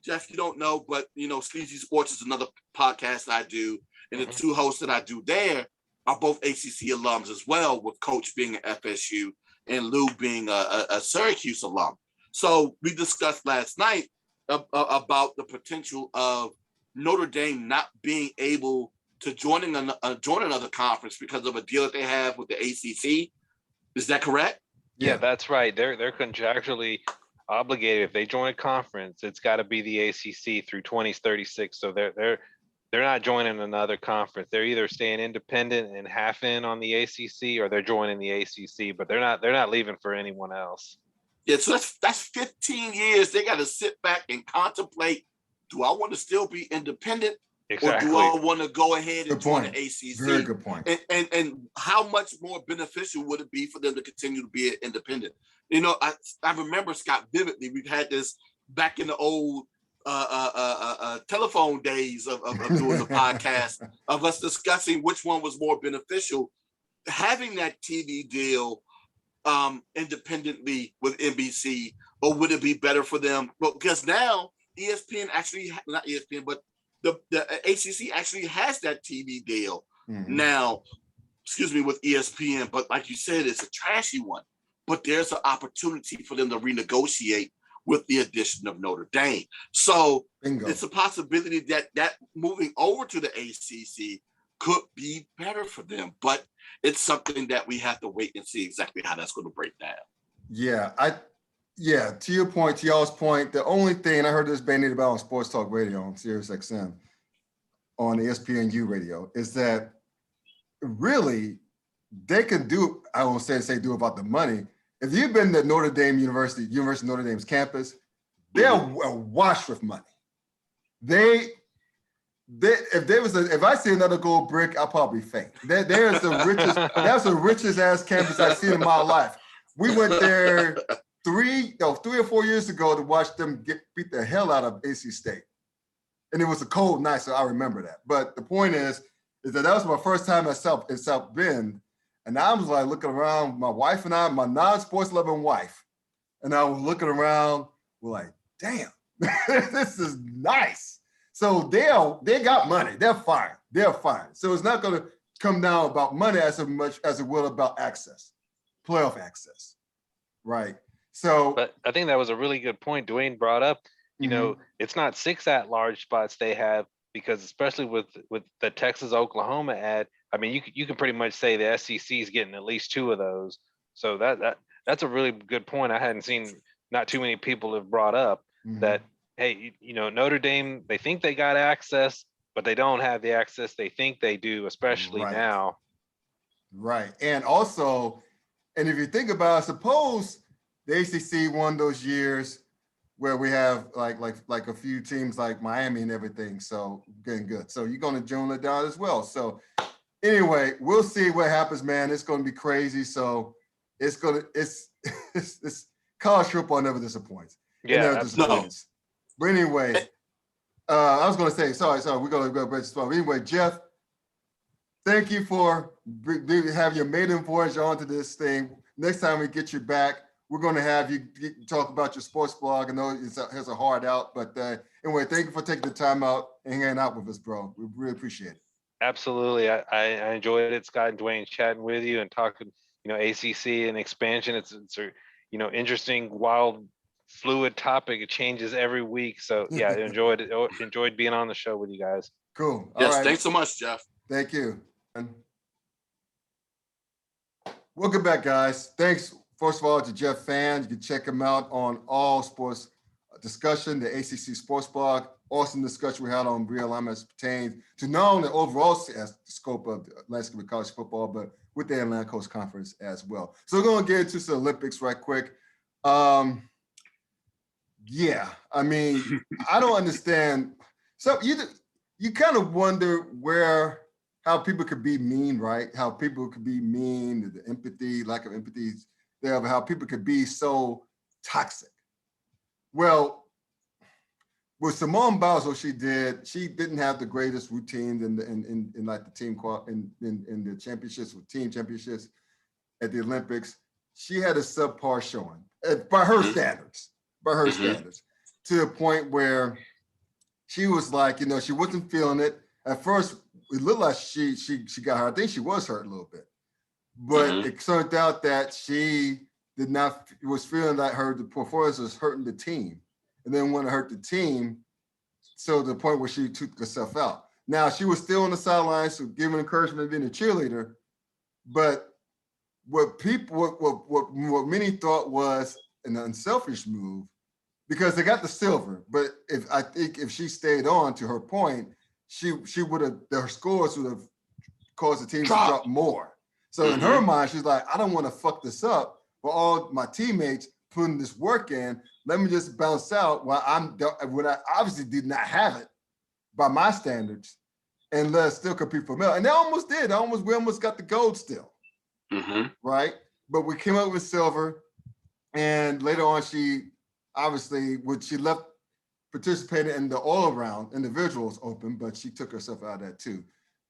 Jeff, you don't know, but you know, SWAC Sports is another podcast I do, and the 2 hosts that I do there are both ACC alums as well, with Coach being an FSU and Lou being a Syracuse alum. So we discussed last night about the potential of Notre Dame not being able to join another conference because of a deal that they have with the ACC. Is that correct? Yeah, that's right. They're contractually obligated. If they join a conference, it's got to be the ACC through 2036. So they're not joining another conference. They're either staying independent and half in on the ACC, or they're joining the ACC. But they're not leaving for anyone else. Yeah, so that's 15 years. They got to sit back and contemplate: do I want to still be independent? Exactly. Or do I want to go ahead and join the ACC? Very good point. And how much more beneficial would it be for them to continue to be independent? You know, I remember, Scott, vividly. We've had this back in the old telephone days of doing the podcast, of us discussing which one was more beneficial, having that TV deal independently with NBC, or would it be better for them? Well, because now ESPN actually, not ESPN, but the ACC actually has that TV deal now, with ESPN. But like you said, it's a trashy one. But there's an opportunity for them to renegotiate with the addition of Notre Dame. So It's a possibility that moving over to the ACC could be better for them. But it's something that we have to wait and see exactly how that's going to break down. Yeah, to your point, to y'all's point, the only thing, and I heard this bandied about on Sports Talk Radio on Sirius XM, on ESPNU radio, is that really they can do, I won't say do about the money. If you've been to Notre Dame University of Notre Dame's campus, they're awash with money. if I see another gold brick, I'll probably faint. There's the richest, that's the richest ass campus I've seen in my life. We went there 3 or 4 years ago to watch them beat the hell out of AC State. And it was a cold night, so I remember that. But the point is that was my first time in South Bend. And I was like looking around, my wife and I, my non-sports loving wife, and I was looking around, we're like, damn, this is nice. So they got money. They're fine. They're fine. So it's not going to come down about money as much as it will about access, playoff access, right? So, but I think that was a really good point Dwayne brought up. You know, it's not 6 at-large spots they have, because especially with the Texas-Oklahoma ad, I mean, you can pretty much say the SEC is getting at least 2 of those. So that's a really good point. I hadn't seen, not too many people have brought up that, hey, you know, Notre Dame, they think they got access, but they don't have the access they think they do, especially now. Right. And also, and if you think about it, suppose the ACC one those years where we have like a few teams like Miami and everything, so getting good. So you're going to join it down as well. So anyway, we'll see what happens, man. It's going to be crazy. So it's college football never disappoints. Yeah, no. But anyway, I was going to say, sorry, we're going to go back to spot. Anyway, Jeff, thank you for having your maiden voyage onto this thing. Next time we get you back, we're going to have you talk about your sports blog. I know it has a hard out, but anyway, thank you for taking the time out and hanging out with us, bro. We really appreciate it. Absolutely. I enjoyed it, Scott and Dwayne, chatting with you and talking, you know, ACC and expansion. It's a, you know, interesting, wild, fluid topic. It changes every week. So yeah, enjoyed it. Enjoyed being on the show with you guys. Cool. Yes, all right. Thanks so much, Jeff. Thank you. Welcome back, guys. Thanks, first of all, to Jeff Fan. You can check him out on All Sports Discussion, the ACC Sports Blog. Awesome discussion we had on realignment as pertains to not only the overall scope of the landscape of college football, but with the Atlantic Coast Conference as well. So we're going to get into some Olympics right quick. Yeah, I mean, I don't understand. So you kind of wonder how people could be mean, right? How people could be mean, the empathy, lack of empathy there, how people could be so toxic. Well, with Simone Biles, what she didn't have the greatest routines in like the team in the championships, with team championships at the Olympics. She had a subpar showing by her standards, to the point where she was like, you know, she wasn't feeling it. At first, it looked like she got hurt. I think she was hurt a little bit, but it turned out that she was feeling like the performance was hurting the team. And then when it hurt the team, so to the point where she took herself out. Now, she was still on the sidelines, so giving encouragement, being a cheerleader. But what many thought was an unselfish move, because they got the silver. But if she stayed on, to her point, her scores would have caused the team to drop more. So in her mind, she's like, I don't want to fuck this up for all my teammates putting this work in. Let me just bounce out when I obviously did not have it by my standards, and let us still compete for medal. And they almost did. We almost got the gold still, right? But we came up with silver, and later on, she left participating in the all-around individuals open, but she took herself out of that too,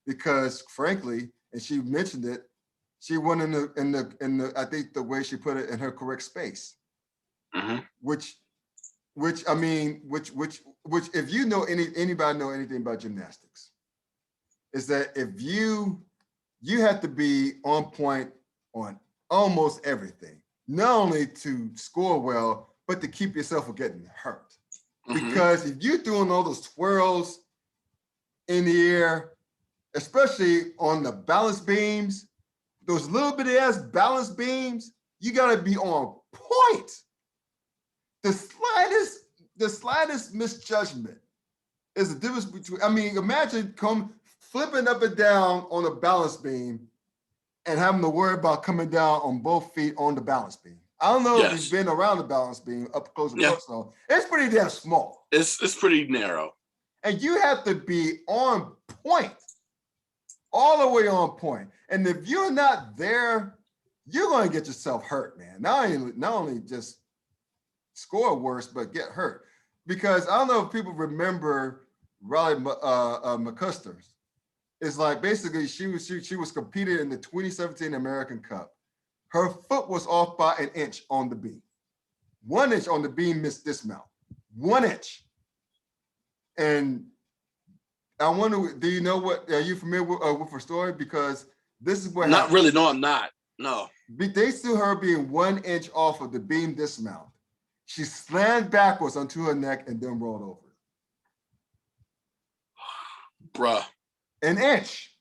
because frankly, and she mentioned it, she went in the I think the way she put it, in her correct space. Which if you know anybody know anything about gymnastics, is that if you have to be on point on almost everything, not only to score well, but to keep yourself from getting hurt. Because if you're doing all those twirls in the air, especially on the balance beams, those little bitty ass balance beams, you gotta be on point. The slightest misjudgment is the difference between, I mean, imagine flipping up and down on a balance beam and having to worry about coming down on both feet on the balance beam. I don't know if you've been around the balance beam up close and personal. It's pretty damn small. It's pretty narrow. And you have to be on point, all the way on point. And if you're not there, you're going to get yourself hurt, man. Not only just score worse, but get hurt. Because I don't know if people remember Riley McCuster's. It's like basically she was competing in the 2017 American Cup. Her foot was off by an inch on the beam. 1 inch on the beam missed dismount. 1 inch. And I wonder, do you know what? Are you familiar with her story? Because this is what Not happened. really. No, I'm not. No. They see her being 1 inch off of the beam dismount. She slammed backwards onto her neck and then rolled over. Bruh. An inch.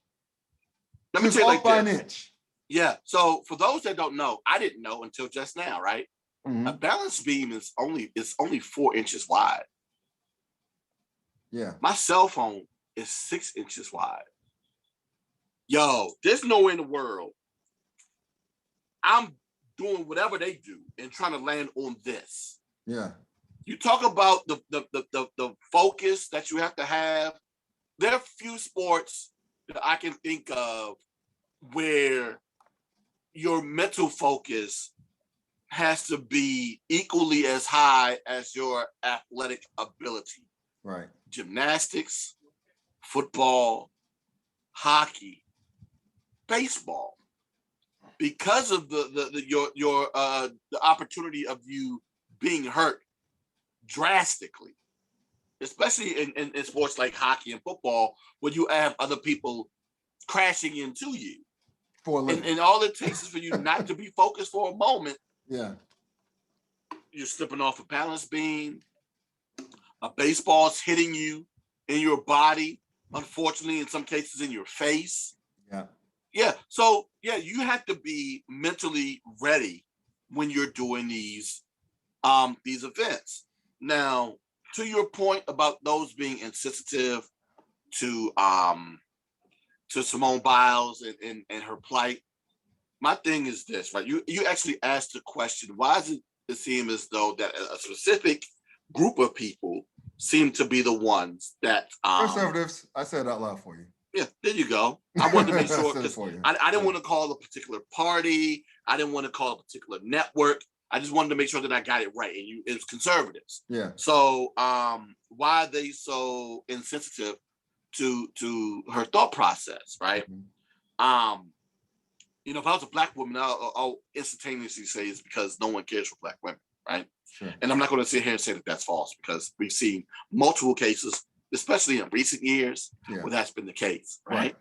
Let me tell you like by this. an inch. Yeah. So for those that don't know, I didn't know until just now, right? Mm-hmm. A balance beam is only 4 inches wide. Yeah. My cell phone is 6 inches wide. Yo, there's no way in the world I'm doing whatever they do and trying to land on this. Yeah. You talk about the focus that you have to have. There are few sports that I can think of where your mental focus has to be equally as high as your athletic ability. Right. Gymnastics, football, hockey, baseball. Because of the opportunity of you being hurt drastically, especially in sports like hockey and football, where you have other people crashing into you. And all it takes is for you not to be focused for a moment. Yeah. You're slipping off a balance beam. A baseball's hitting you in your body, unfortunately, in some cases in your face. Yeah. Yeah. So, yeah, you have to be mentally ready when you're doing these events. Now, to your point about those being insensitive to Simone Biles and her plight, my thing is this, right? You actually asked the question, why does it seem as though that a specific group of people seem to be the ones that conservatives? I said it out loud for you. Yeah, there you go. I wanted to make sure because I didn't want to call a particular party. I didn't want to call a particular network. I just wanted to make sure that I got it right. And it was conservatives. Yeah. So why are they so insensitive to her thought process, right? Mm-hmm. If I was a Black woman, I'll instantaneously say it's because no one cares for Black women, right? Sure. And I'm not going to sit here and say that that's false, because we've seen multiple cases, especially in recent years, where that's been the case, right?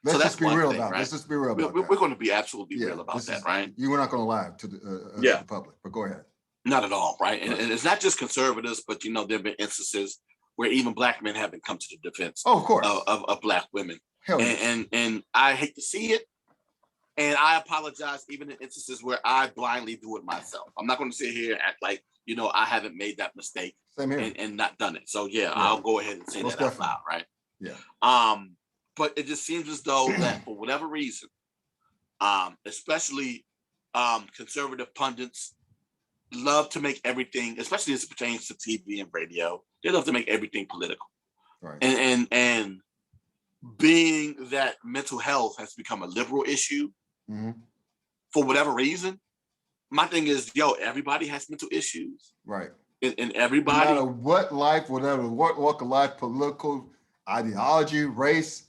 Let's so that's just be real about it. Let's just be real about that. We're going to be absolutely real about that, right? You were not going to lie to the public, but go ahead. Not at all, right? And it's not just conservatives, but there have been instances where even Black men haven't come to the defense of course. Of Black women. Hell yeah. And I hate to see it. And I apologize even in instances where I blindly do it myself. I'm not going to sit here and act like, I haven't made that mistake and not done it. So I'll go ahead and say that out loud, right? Yeah. But it just seems as though that for whatever reason, especially conservative pundits love to make everything, especially as it pertains to TV and radio, they love to make everything political. Right. And being that mental health has become a liberal issue, mm-hmm. for whatever reason, my thing is, everybody has mental issues. Right. And everybody. No matter what life, whatever, what walk of life, political, ideology, race,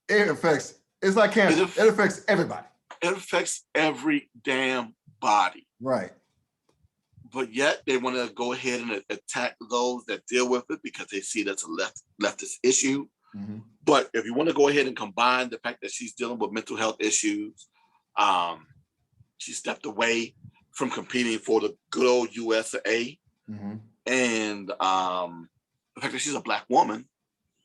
it affects, it's like cancer. It affects everybody. It affects every damn body. Right. But yet they want to go ahead and attack those that deal with it because they see that's a leftist issue. Mm-hmm. But if you want to go ahead and combine the fact that she's dealing with mental health issues, she stepped away from competing for the good old USA, mm-hmm. and the fact that she's a Black woman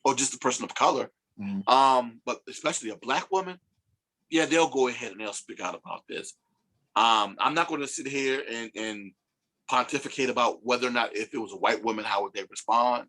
or just a person of color, mm-hmm. But especially a Black woman, they'll go ahead and they'll speak out about this. I'm not going to sit here and pontificate about whether or not if it was a white woman, how would they respond?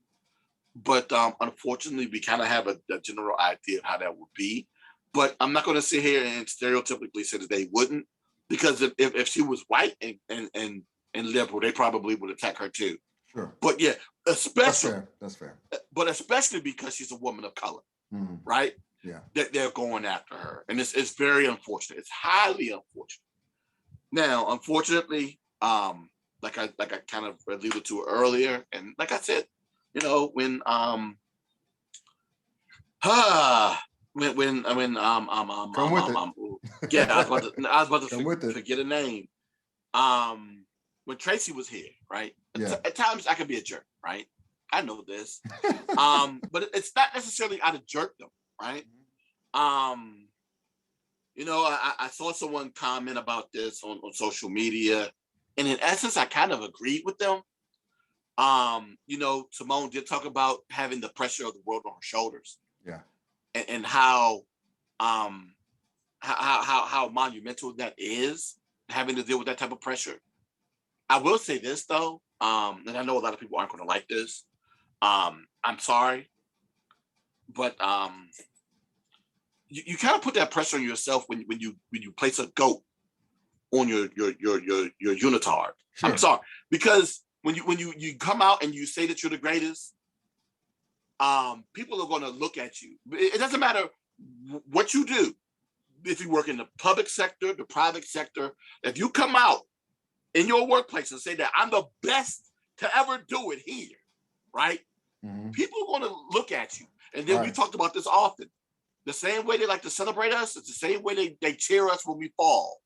But unfortunately, we kind of have a general idea of how that would be. But I'm not going to sit here and stereotypically say that they wouldn't, because if she was white and liberal, they probably would attack her too. Sure. But especially That's fair. but especially because she's a woman of color, Mhm. right? Yeah. That they're going after her, and it's very unfortunate. It's highly unfortunate. Now, unfortunately, like I kind of alluded to earlier, and like I said, you know, when Come with it. yeah, I was about to Come with it. forget a name. When Tracy was here, right? Yeah. At times I could be a jerk, right? I know this. But it's not necessarily out of jerkdom, right? You know, I saw someone comment about this on social media, and in essence, I kind of agreed with them. You know, Simone did talk about having the pressure of the world on her shoulders. Yeah. And how monumental that is, having to deal with that type of pressure. I will say this though, and I know a lot of people aren't going to like this. I'm sorry, but you kind of put that pressure on yourself when you place a goat on your unitard. Sure. I'm sorry, because when you come out and you say that you're the greatest, people are going to look at you. It doesn't matter what you do. If you work in the public sector, the private sector, if you come out in your workplace and say that I'm the best to ever do it here, right? Mhm. People are going to look at you. And then we Right. talked about this often. The same way they like to celebrate us, it's the same way they cheer us when we fall.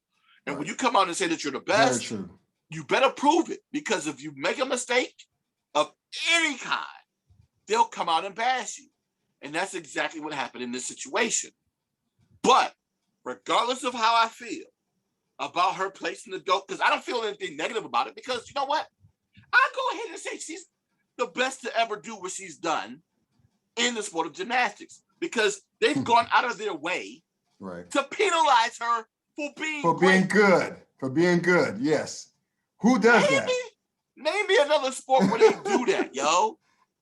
And when Right. you come out and say that you're the Very best, true. you better prove it. Because if you make a mistake of any kind, they'll come out and bash you. And that's exactly what happened in this situation. But regardless of how I feel about her placing the goat, because I don't feel anything negative about it, because you know what? I go ahead and say she's the best to ever do what she's done in the sport of gymnastics, because they've gone out of their way Right. to penalize her for being being great. good. For being good. Yes. Who does that? Name me another sport where they do that, yo.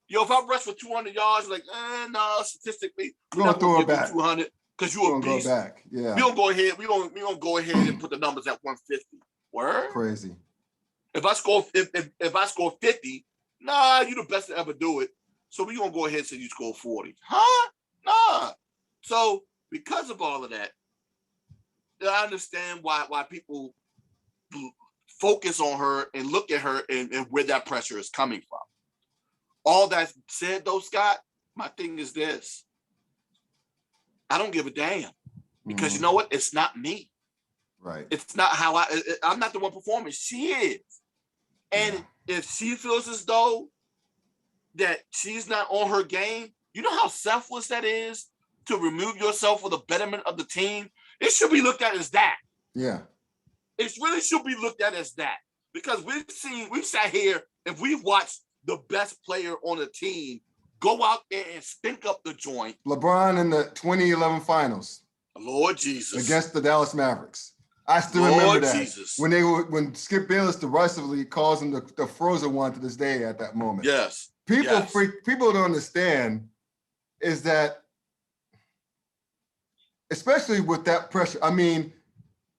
Yo, if I rush for 200 yards, like, no, statistically, we're not throw gonna it give back. you 200 because you're a Go beast. back. Yeah. We don't go ahead. We don't go ahead and put the numbers at 150. Word. Crazy. If I score 50, nah, you the best to ever do it. So we gonna go ahead and say you score 40. Huh? Nah. So because of all of that, I understand why people focus on her and look at her and where that pressure is coming from. All that said, though, Scott, my thing is this. I don't give a damn, because you know what? It's not me. Right. It's not how I'm not the one performing. She is. And if she feels as though that she's not on her game, you know how selfless that is to remove yourself for the betterment of the team? It should be looked at as that. Yeah. It really should be looked at as that, because we've sat here and we've watched the best player on the team go out there and stink up the joint. LeBron in the 2011 finals. Lord Jesus. Against the Dallas Mavericks. I still remember that. Jesus. When Skip Bayless derisively calls him the frozen one to this day at that moment. Yes. People don't understand is that, especially with that pressure, I mean,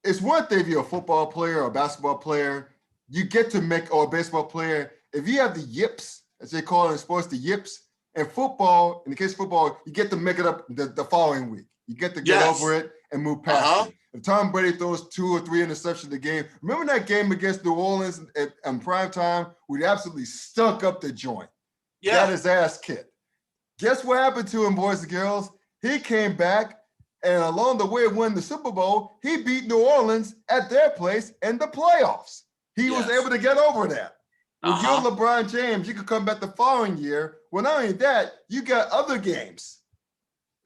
it's one thing if you're a football player or a basketball player, you get to make, or a baseball player, if you have the yips, as they call it in sports, the yips, and football, in the case of football, you get to make it up the following week. You get to get over it and move past it. If Tom Brady throws 2 or 3 interceptions a game, remember that game against New Orleans in prime time? We absolutely stunk up the joint. Yeah. Got his ass kicked. Guess what happened to him, boys and girls? He came back, and along the way, won the Super Bowl. He beat New Orleans at their place in the playoffs. He was able to get over that. With you're LeBron James, you could come back the following year. Well, not only that, you got other games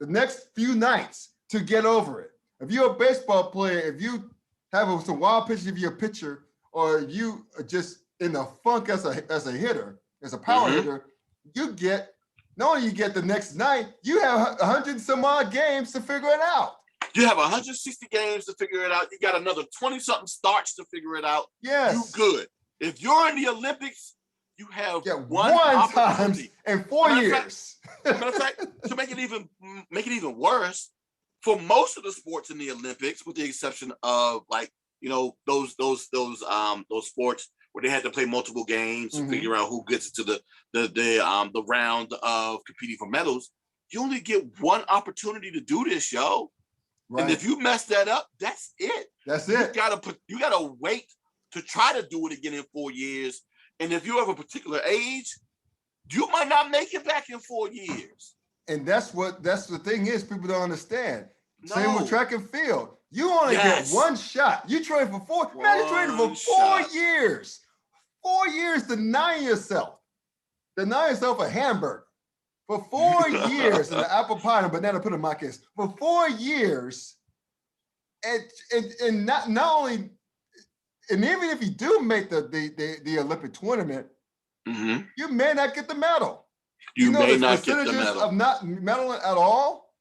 the next few nights to get over it. If you're a baseball player, if you have some wild pitches, if you're a pitcher, or you are just in the funk as a hitter, as a power hitter, you get, not only you get the next night, you have 100 and some odd games to figure it out. You have 160 games to figure it out. You got another 20-something starts to figure it out. Yes. You good. If you're in the Olympics, you have one time in 4 years. Matter of fact, to make it even worse, for most of the sports in the Olympics, with the exception of, like, you know, those sports where they had to play multiple games to figure out who gets into the round of competing for medals. You only get one opportunity to do this, yo. Right. And if you mess that up, that's it. That's it. You gotta wait to try to do it again in 4 years. And if you're of a particular age, you might not make it back in 4 years. And that's the thing is, people don't understand. No. Same with track and field. You only get one shot. You train for four. Man, you trained for 4 years. 4 years to deny yourself a hamburger. For 4 years in the apple pie and banana put in my case. For 4 years, and not only, and even if you do make the Olympic tournament, you may not get the medal. You may not get the medal. Of not medaling at all.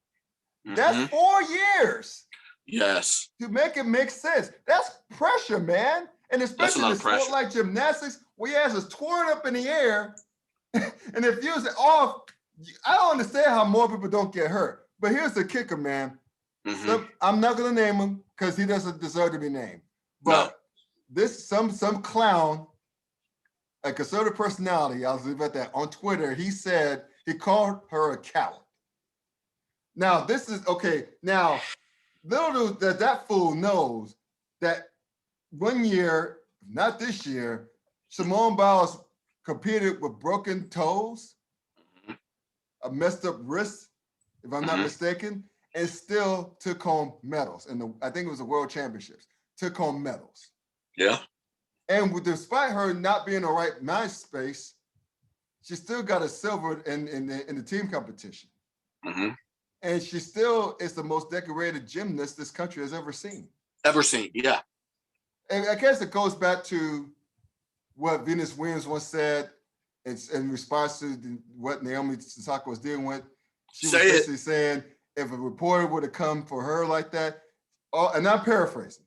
That's 4 years. Yes. To make it make sense. That's pressure, man. And especially in a sport like gymnastics, where your ass is torn up in the air. And if you're off, I don't understand how more people don't get hurt. But here's the kicker, man. I'm not gonna name him because he doesn't deserve to be named. But this some clown, a conservative personality, I'll leave it at that, on Twitter, he called her a coward. Now, this is, okay, now, little that fool knows that 1 year, not this year, Simone Biles competed with broken toes, a messed up wrist, if I'm not mistaken, and still took home medals. I think it was the World Championships, took home medals. Yeah. And despite her not being in the right mind space, she still got a silver in the team competition. And she still is the most decorated gymnast this country has ever seen. Yeah. And I guess it goes back to what Venus Williams once said. It's in response to what Naomi Osaka was dealing with. She was basically saying, if a reporter would have come for her like that, and I'm paraphrasing,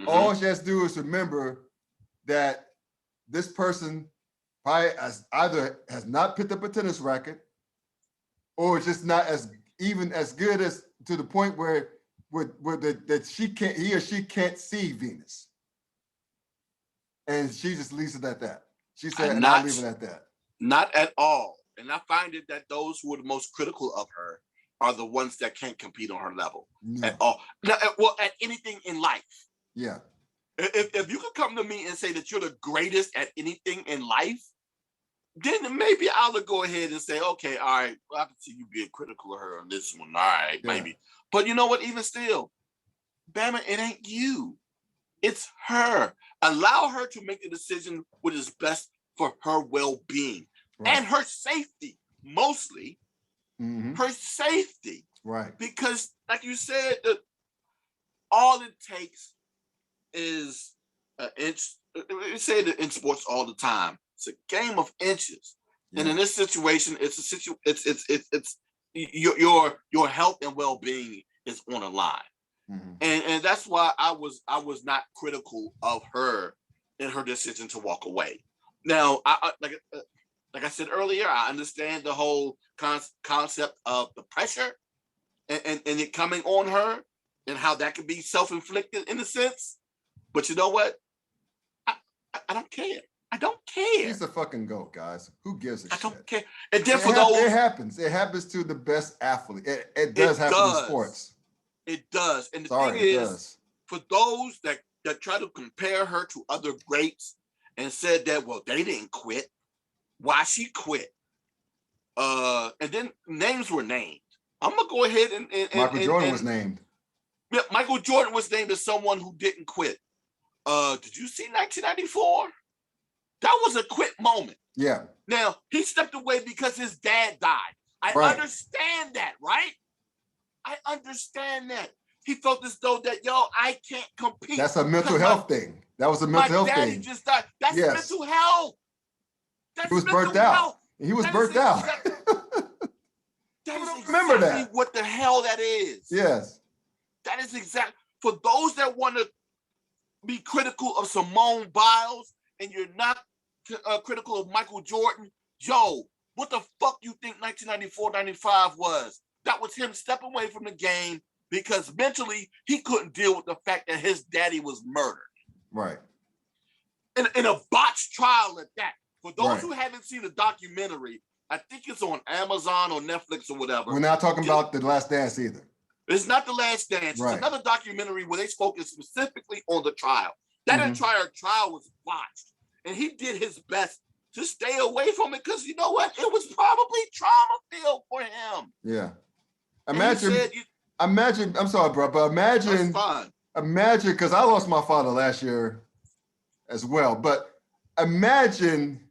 all she has to do is remember that this person probably either has not picked up a tennis racket or just not even as good as to the point where that he or she can't see Venus. And she just leaves it at that. She said, and I'll leave it at that. Not at all. And I find it that those who are the most critical of her are the ones that can't compete on her level at all. Well, at anything in life. Yeah. If you could come to me and say that you're the greatest at anything in life, then maybe I'll go ahead and say, okay, all right, well, I can see you being critical of her on this one. All right, maybe. But you know what? Even still, Bama, it ain't you. It's her. Allow her to make the decision what is best for her well-being and her safety, mostly. Her safety. Right. Because, like you said, all it takes is an inch. We say it in sports all the time. It's a game of inches, and in this situation, it's your health and well-being is on the line, and that's why I was not critical of her in her decision to walk away. Now, like I said earlier, I understand the whole concept of the pressure and it coming on her and how that could be self-inflicted in a sense. But you know what? I don't care. I don't care. He's a fucking GOAT, guys. Who gives a shit? I don't care. And then for those, it happens. It happens to the best athlete. It does happen in sports. It does. And the thing is, for those that try to compare her to other greats and said that, well, they didn't quit. Why she quit? And then names were named. I'm gonna go ahead and Michael Jordan was named. Yeah, Michael Jordan was named as someone who didn't quit. Did you see 1994? That was a quit moment. Yeah. Now, he stepped away because his dad died. I understand that, right? I understand that. He felt as though that, I can't compete. That's a mental health thing. That was a mental health thing. My daddy just died. That's mental health. He was burnt out. He was burnt out. That is exactly what the hell that is. Yes. That is exactly, for those that want to be critical of Simone Biles and you're not critical of Michael Jordan, what the fuck you think 1994-95 was? That was him stepping away from the game because mentally he couldn't deal with the fact that his daddy was murdered. Right. in a botched trial at that. For those Right. who haven't seen the documentary, I think it's on Amazon or Netflix or whatever. We're not talking about The Last Dance either. It's not The Last Dance. Right. It's another documentary where they focus specifically on the trial. That entire trial was botched. And he did his best to stay away from it because you know what? It was probably trauma-filled for him. Yeah. Said, Imagine, I'm sorry, bro, but imagine, because I lost my father last year as well, but imagine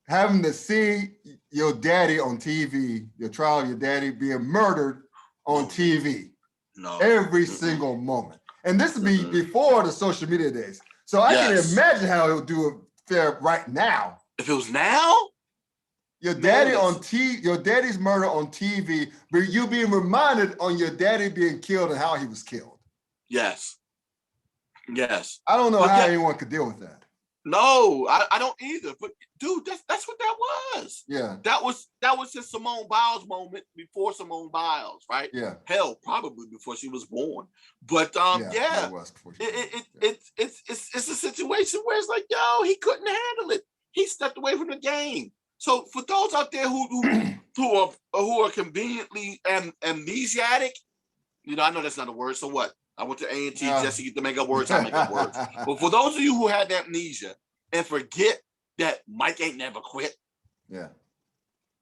having to see your daddy on TV, your trial, your daddy being murdered on TV every single moment. And this would be before the social media days. So I can imagine how he'll do it fair right now. If it was now? Your daddy your daddy's murder on TV, but you being reminded on your daddy being killed and how he was killed. Yes. I don't know how anyone could deal with that. No, I don't either. But dude, that's what that was. Yeah. That was his Simone Biles moment before Simone Biles, right? Yeah. Hell, probably before she was born. But it was before she it's a situation where it's like, yo, he couldn't handle it. He stepped away from the game. So for those out there who are conveniently amnesiac, you know, I know that's not a word. So what? I went to A&T just to get to make up words. I make up words. But for those of you who had amnesia and forget that Mike ain't never quit. Yeah.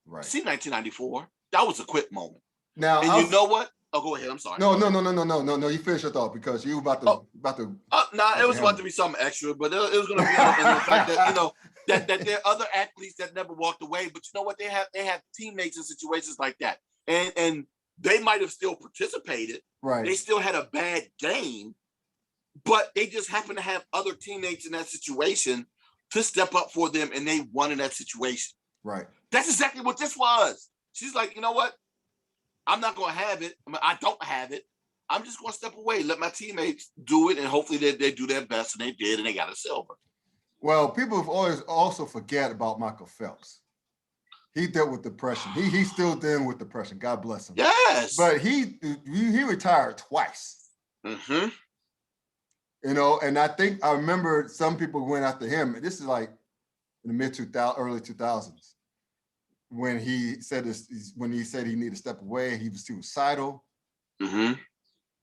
Right. See 1994. That was a quit moment. Now, and you know what? Oh, go ahead. I'm sorry. No. You finish your thought because you about to. It was about to be something extra, but it was going to be in the fact that, you know, that there are other athletes that never walked away, but you know what? They have teammates in situations like that, and they might have still participated. Right. They still had a bad game, but they just happen to have other teammates in that situation to step up for them, and they won in that situation. Right. That's exactly what this was. She's like, you know what? I'm not going to have it. I don't have it. I'm just going to step away, let my teammates do it, and hopefully they do their best, and they did, and they got a silver. Well, people have always also forget about Michael Phelps. He dealt with depression. He's still dealing with depression. God bless him. Yes. But he retired twice. Mm-hmm. You know, and I remember some people went after him. And this is like in the early 2000s, when he said he needed to step away. He was suicidal. Mm-hmm.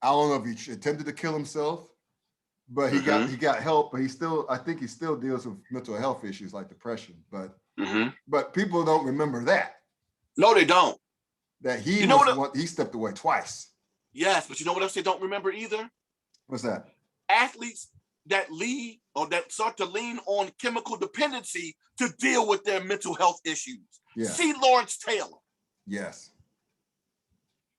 I don't know if he attempted to kill himself, but he got help. But I think he still deals with mental health issues like depression. But people don't remember that. No, they don't. That he he stepped away twice. Yes, but you know what else they don't remember either? What's that? Athletes that lead or that start to lean on chemical dependency to deal with their mental health issues. Yeah. See Lawrence Taylor. Yes.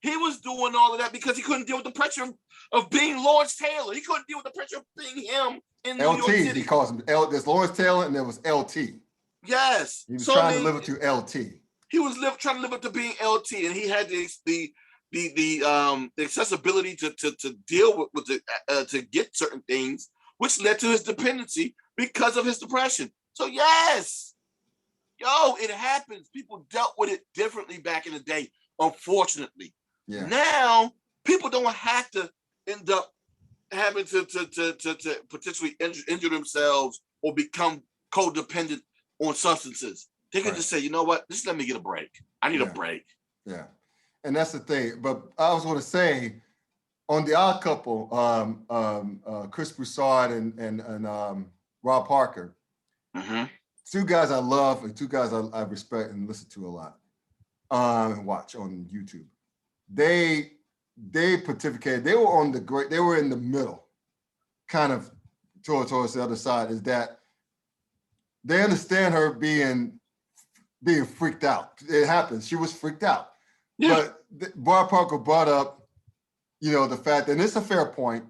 He was doing all of that because he couldn't deal with the pressure of being Lawrence Taylor. He couldn't deal with the pressure of being him in New York City. He calls him There's Lawrence Taylor and there was LT. Yes. He was trying to live up to LT. He was trying to live up to being LT, and he had the accessibility to deal with to get certain things, which led to his dependency because of his depression. So yes, it happens. People dealt with it differently back in the day, unfortunately. Yeah. Now people don't have to end up having to potentially injure themselves or become codependent on substances. They can just say, you know what, just let me get a break. I need a break. Yeah. And that's the thing. But I was going to say, on The Odd Couple, Chris Broussard and Rob Parker, two guys I love and two guys I respect and listen to a lot and watch on YouTube. They pontificated. They were in the middle, kind of towards the other side. Is that they understand her being freaked out. It happens. She was freaked out. Yeah. But Rob Parker brought up, the fact, and it's a fair point,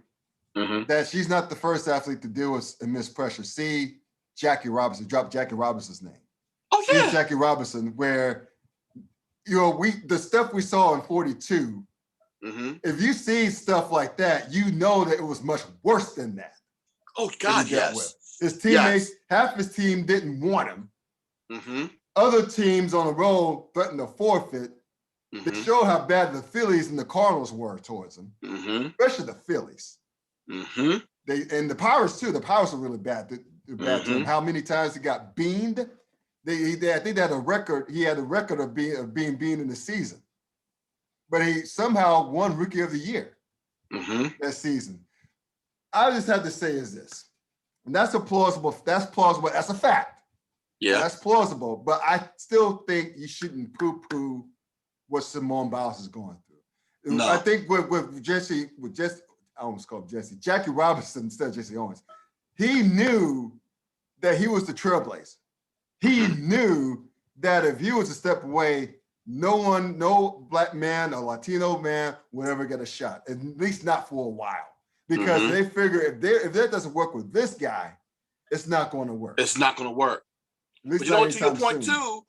that she's not the first athlete to deal with immense pressure. See Jackie Robinson, drop Jackie Robinson's name. Oh, yeah. See Jackie Robinson, where, the stuff we saw in 42, if you see stuff like that, you know that it was much worse than that. Oh, God, yes. His teammates, half his team didn't want him. Other teams on the road threatened to forfeit. To show how bad the Phillies and the Cardinals were towards him, especially the Phillies. And the Pirates too. The Pirates are really bad. bad term. How many times he got beamed? I think they had a record. He had a record of being beamed in the season, but he somehow won Rookie of the Year that season. I just have to say is this, and that's plausible. That's a fact. Yeah, that's plausible. But I still think you shouldn't poo-poo what Simone Biles is going through. No. I think with Jesse, I almost called him Jesse, Jackie Robinson instead of Jesse Owens. He knew that he was the trailblazer. He knew that if he was a step away, no Black man or Latino man would ever get a shot, at least not for a while. Because they figure if that doesn't work with this guy, it's not going to work. It's not going to work. But you know what, to your point too,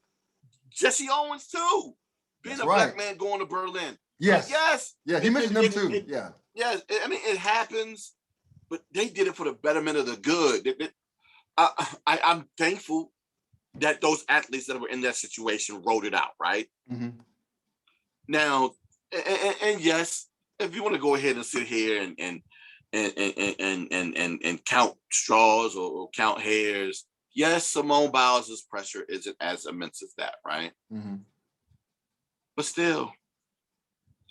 Jesse Owens too, being a Black man going to Berlin. Yes. Yes. Yeah, he mentioned them too. Yeah. I mean, it happens, but they did it for the betterment of the good. I'm thankful that those athletes that were in that situation wrote it out, right? Now, and yes, if you want to go ahead and sit here and count straws or count hairs, yes, Simone Biles' pressure isn't as immense as that, right? But still,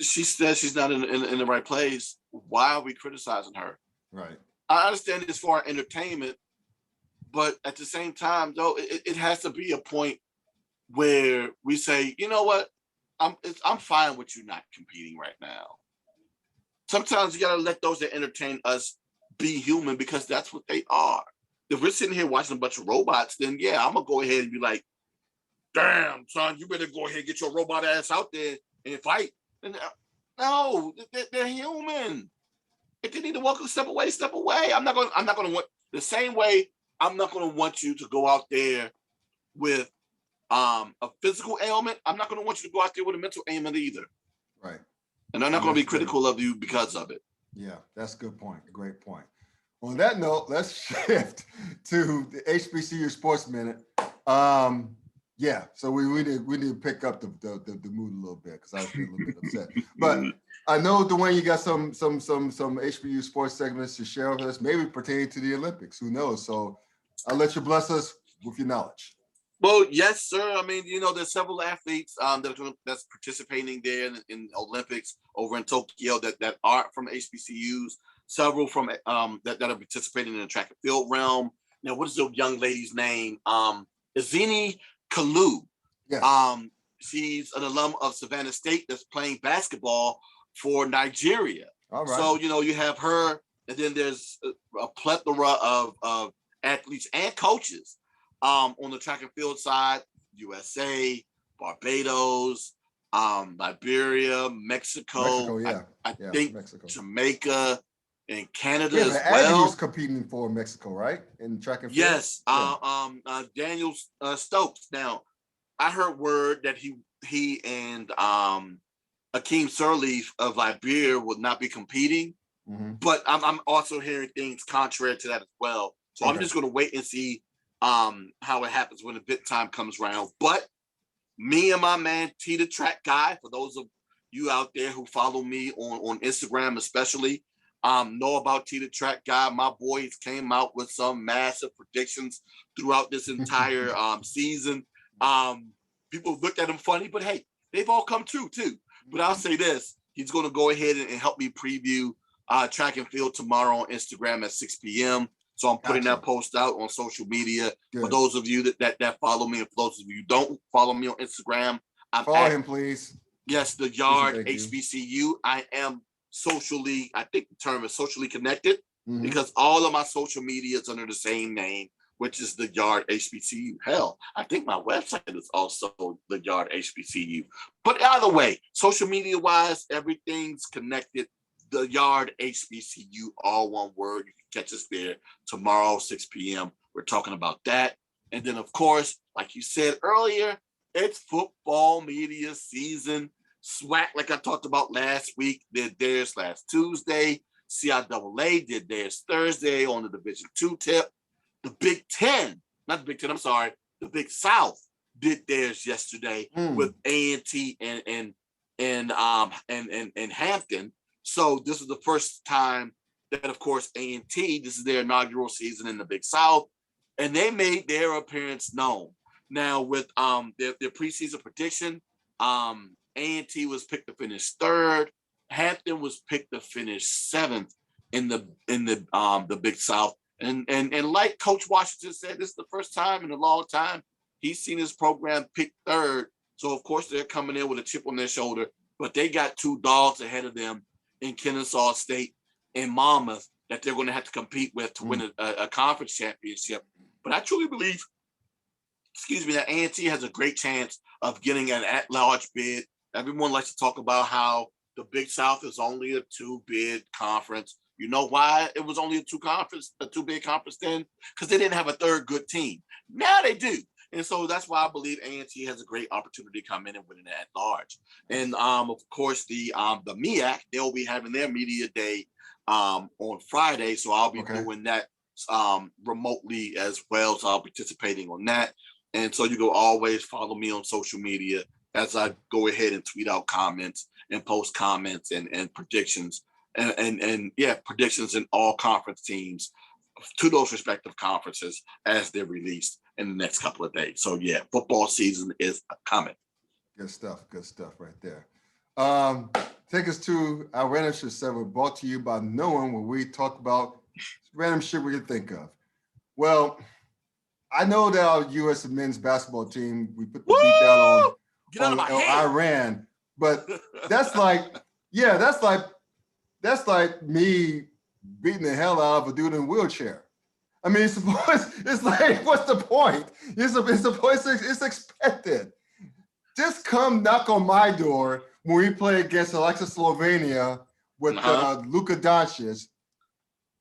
she says she's not in the right place. Why are we criticizing her? Right. I understand it's for our entertainment, but at the same time, though, it has to be a point where we say, you know what, I'm fine with you not competing right now. Sometimes you gotta let those that entertain us be human, because that's what they are. If we're sitting here watching a bunch of robots, then yeah, I'm gonna go ahead and be like, damn, son, you better go ahead and get your robot ass out there and fight. And no, they're human. If they need to walk a step away, step away. I'm not gonna want the same way. I'm not gonna want you to go out there with a physical ailment. I'm not gonna want you to go out there with a mental ailment either. Right. And I'm not gonna be critical of you because of it. Yeah, that's a good point. Great point. On that note, let's shift to the HBCU Sports Minute. Yeah, so we need to pick up the mood a little bit, because I was feeling a little bit upset. But I know, Dwayne, you got some HBCU sports segments to share with us, maybe pertaining to the Olympics. Who knows? So I'll let you bless us with your knowledge. Well, yes, sir. I mean, there's several athletes that's participating there in Olympics over in Tokyo that aren't from HBCUs. Several from that are participating in the track and field realm. Now, what is the young lady's name? Izini Kalu. Yes. She's an alum of Savannah State that's playing basketball for Nigeria. All right. So, you have her, and then there's a plethora of athletes and coaches on the track and field side: USA, Barbados, Liberia, Mexico, I think Mexico. Jamaica, and Canada as well. Aggie was competing for Mexico, right? In track and field. Yes. Daniel Stokes. Now, I heard word that he and Akeem Sirleaf of Liberia will not be competing, but I'm also hearing things contrary to that as well. So I'm just going to wait and see how it happens when the bit time comes around. But me and my man T the Track Guy, for those of you out there who follow me on Instagram especially, know about T the Track Guy. My boys came out with some massive predictions throughout this entire season. People looked at him funny, but hey, they've all come true too. But I'll say this: he's going to go ahead and help me preview track and field tomorrow on Instagram at 6 p.m. So I'm putting that post out on social media. Good. For those of you that follow me, and for those of you who don't follow me on Instagram, follow him, please. Yes, the Yard HBCU. I am socially, I think the term is socially connected, because all of my social media is under the same name, which is the Yard HBCU. Hell, I think my website is also the Yard HBCU. But either way, social media wise, everything's connected. The Yard HBCU, all one word. You can catch us there tomorrow, 6 p.m. We're talking about that. And then, of course, like you said earlier, it's football media season. SWAC, like I talked about last week, did theirs last Tuesday. CIAA did theirs Thursday on the Division II tip. The Big Ten, not the Big Ten, I'm sorry, the Big South did theirs yesterday with A&T and Hampton. So this is the first time that, of course, A&T, this is their inaugural season in the Big South. and they made their appearance known. Now with their preseason prediction, A&T was picked to finish third. Hampton was picked to finish seventh in the Big South. And like Coach Washington said, this is the first time in a long time he's seen his program picked third. So of course they're coming in with a chip on their shoulder, but they got two dogs ahead of them in Kennesaw State and Monmouth that they're going to have to compete with to win a conference championship. But I truly believe, that A&T has a great chance of getting an at-large bid. Everyone likes to talk about how the Big South is only a two-bid conference. You know why it was only a two-bid conference then? Because they didn't have a third good team. Now they do. And so that's why I believe A&T has a great opportunity to come in and win it at large. And of course, the MEAC, they'll be having their media day on Friday. So I'll be doing that remotely as well. So I'll be participating on that. And so you can always follow me on social media as I go ahead and tweet out comments and post comments and predictions and predictions in all conference teams to those respective conferences as they're released in the next couple of days. So yeah, football season is coming. Good stuff right there. Take us to our random shit segment brought to you by no one, where we talk about random shit we can think of. Well, I know that our U.S. men's basketball team, we put the beat down on Iran, but that's like me beating the hell out of a dude in a wheelchair. I mean, it's like, what's the point? It's expected. Just come knock on my door when we play against Alexis Slovenia with Luka Doncic.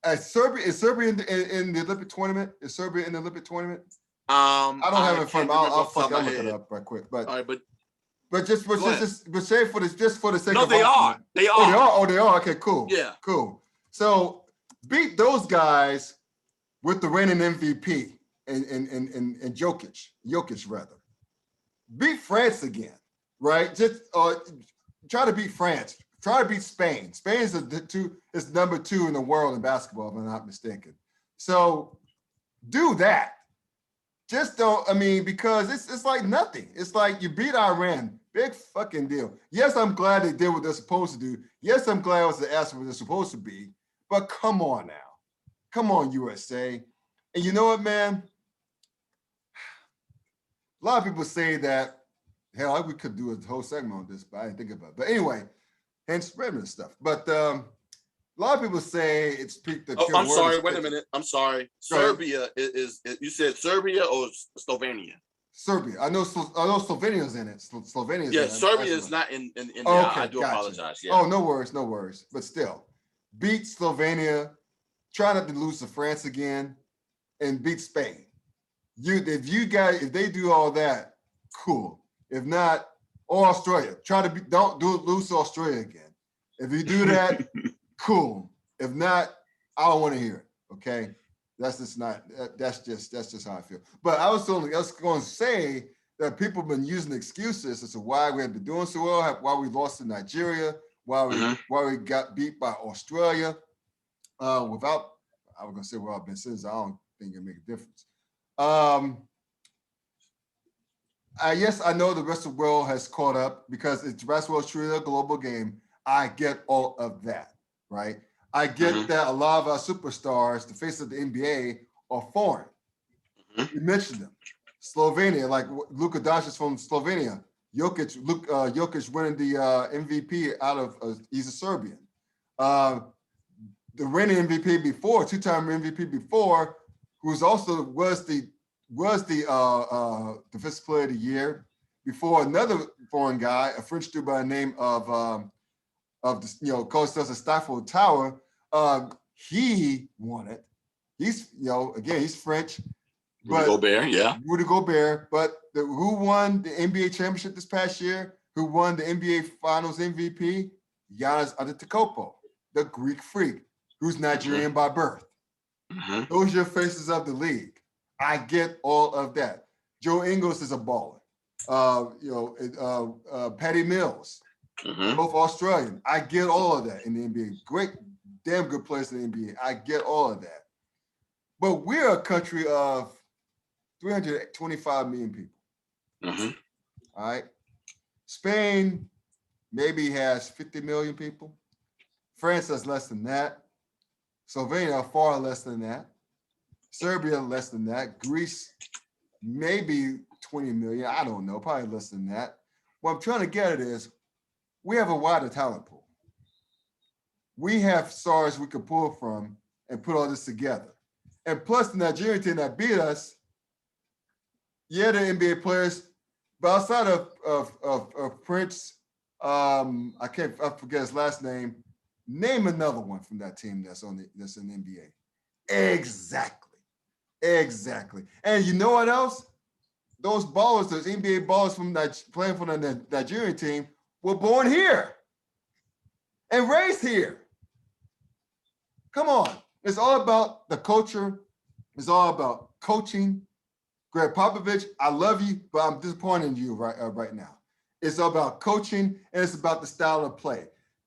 Is Serbia in the Olympic tournament? Is Serbia in the Olympic tournament? I don't have it in front of me. I'll look it up right quick. But all right, but say for the sake of they are. They are. Oh, they are. Okay, cool. Yeah. Cool. So beat those guys with the reigning MVP and Jokic rather. Beat France again, right? Just try to beat France. Try to beat Spain. Spain is number 2 in the world in basketball, if I'm not mistaken. So do that. Just don't, because it's like nothing. It's like you beat Iran. Big fucking deal. Yes, I'm glad they did what they're supposed to do. Yes, I'm glad it was the answer what they're supposed to be. But come on now. Come on, USA. And you know what, man? A lot of people say that, hell, we could do a whole segment on this, but I didn't think about it. But anyway, hence Redmond stuff. But a lot of people say it's peaked. I'm sorry. Wait a minute. I'm sorry. Serbia is you said Serbia or Slovenia? Serbia. I know Slovenia's in it. Slovenia's in it. Serbia is not in there. Okay, I do apologize. Yeah. Oh, no worries. But still, beat Slovenia. Try not to lose to France again, and beat Spain. If they do all that, cool. If not, or Australia. Don't lose to Australia again. If you do that, cool. If not, I don't want to hear it. Okay, that's just how I feel. But I was going to say that people have been using excuses as to why we have been doing so well, why we lost to Nigeria, why we got beat by Australia. I was going to say without Ben Simmons, I don't think it make a difference. Yes, I know the rest of the world has caught up because it's basketball is truly a global game. I get all of that, right? I get that a lot of our superstars, the face of the NBA, are foreign. You mentioned them. Slovenia, like Luka Doncic from Slovenia. Jokic winning the MVP out of, he's a Serbian. The reigning MVP before, two-time MVP before, who was the Defensive Player of the Year before another foreign guy, a French dude by the name of Kostas Stafford Tower. He won it. He's he's French. Rudy Gobert, yeah. Rudy Gobert, but who won the NBA championship this past year? Who won the NBA Finals MVP? Giannis Antetokounmpo, the Greek freak, who's Nigerian by birth. Those are your faces of the league. I get all of that. Joe Ingles is a baller. Patty Mills, both Australian. I get all of that in the NBA. Great, damn good players in the NBA. I get all of that. But we're a country of 325 million people. Mm-hmm. All right. Spain maybe has 50 million people. France has less than that. Slovenia far less than that. Serbia less than that. Greece maybe 20 million. I don't know, probably less than that. What I'm trying to get at is we have a wider talent pool. We have stars we could pull from and put all this together. And plus the Nigerian team that beat us, yeah, the NBA players, but outside of Prince, I forget his last name. Name another one from that team that's in the NBA. Exactly. And you know what else? Those ballers, those NBA ballers from playing for the Nigerian team, were born here and raised here. Come on. It's all about the culture. It's all about coaching. Greg Popovich, I love you, but I'm disappointed in you right now. It's all about coaching, and it's about the style of play.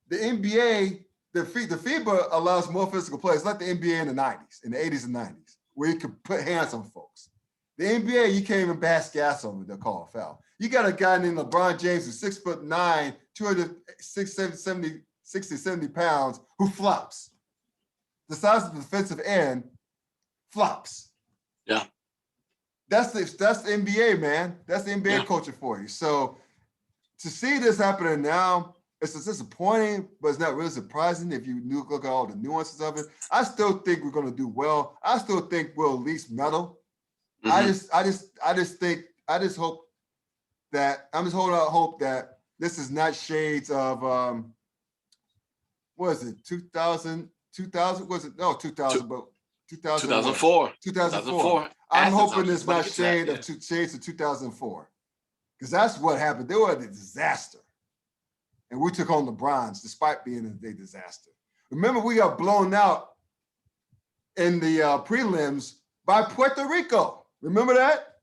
The NBA, the FIBA allows more physical play. It's like the NBA in the 90s, in the 80s and 90s, where you could put hands on folks. The NBA, you can't even pass gas over, they'll call a foul. You got a guy named LeBron James who's 6'9", 60, 70 pounds, who flops. The size of the defensive end flops. Yeah. That's the NBA, man. That's the NBA culture for you. So to see this happening now, it's disappointing, but it's not really surprising if you look at all the nuances of it. I still think we're going to do well. I still think we'll at least medal. Mm-hmm. I just hope that I'm just holding out hope that this is not shades of what is it? 2000 was it? No, 2000, but 2004. 2004. I'm hoping it's not shades of 2004, because that's what happened. They were a disaster, and we took on LeBron's despite being a disaster. Remember, we got blown out in the prelims by Puerto Rico. Remember that?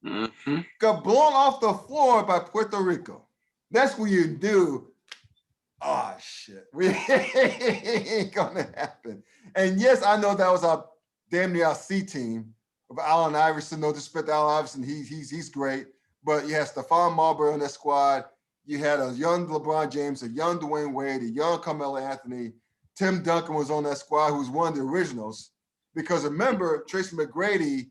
Mm-hmm. Got blown off the floor by Puerto Rico. That's what you do. Oh, shit. We ain't gonna happen. And yes, I know that was our damn near our C team of Allen Iverson. No disrespect to Allen Iverson. He's great. But you had Stephon Marbury on that squad. You had a young LeBron James, a young Dwayne Wade, a young Carmelo Anthony. Tim Duncan was on that squad, who was one of the originals. Because remember, Tracy McGrady,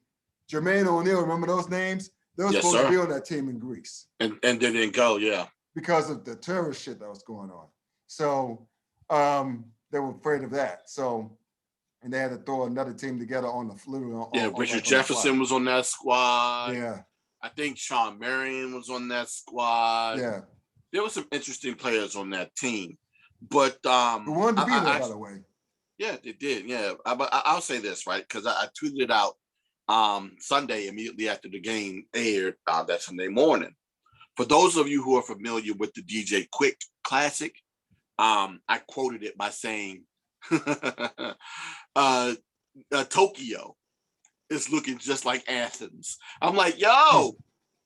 Jermaine O'Neal, remember those names? They were supposed to be on that team in Greece. And they didn't go, yeah. Because of the terrorist shit that was going on. So they were afraid of that. So, and they had to throw another team together on the flu. Richard Jefferson was on that squad. Yeah. I think Sean Marion was on that squad. Yeah. There were some interesting players on that team. But we wanted to be there, by the way. Yeah, they did. Yeah. I'll say this, right? Because I tweeted it out Sunday immediately after the game aired that Sunday morning. For those of you who are familiar with the DJ Quick Classic, I quoted it by saying, Tokyo is looking just like Athens. I'm like, yo,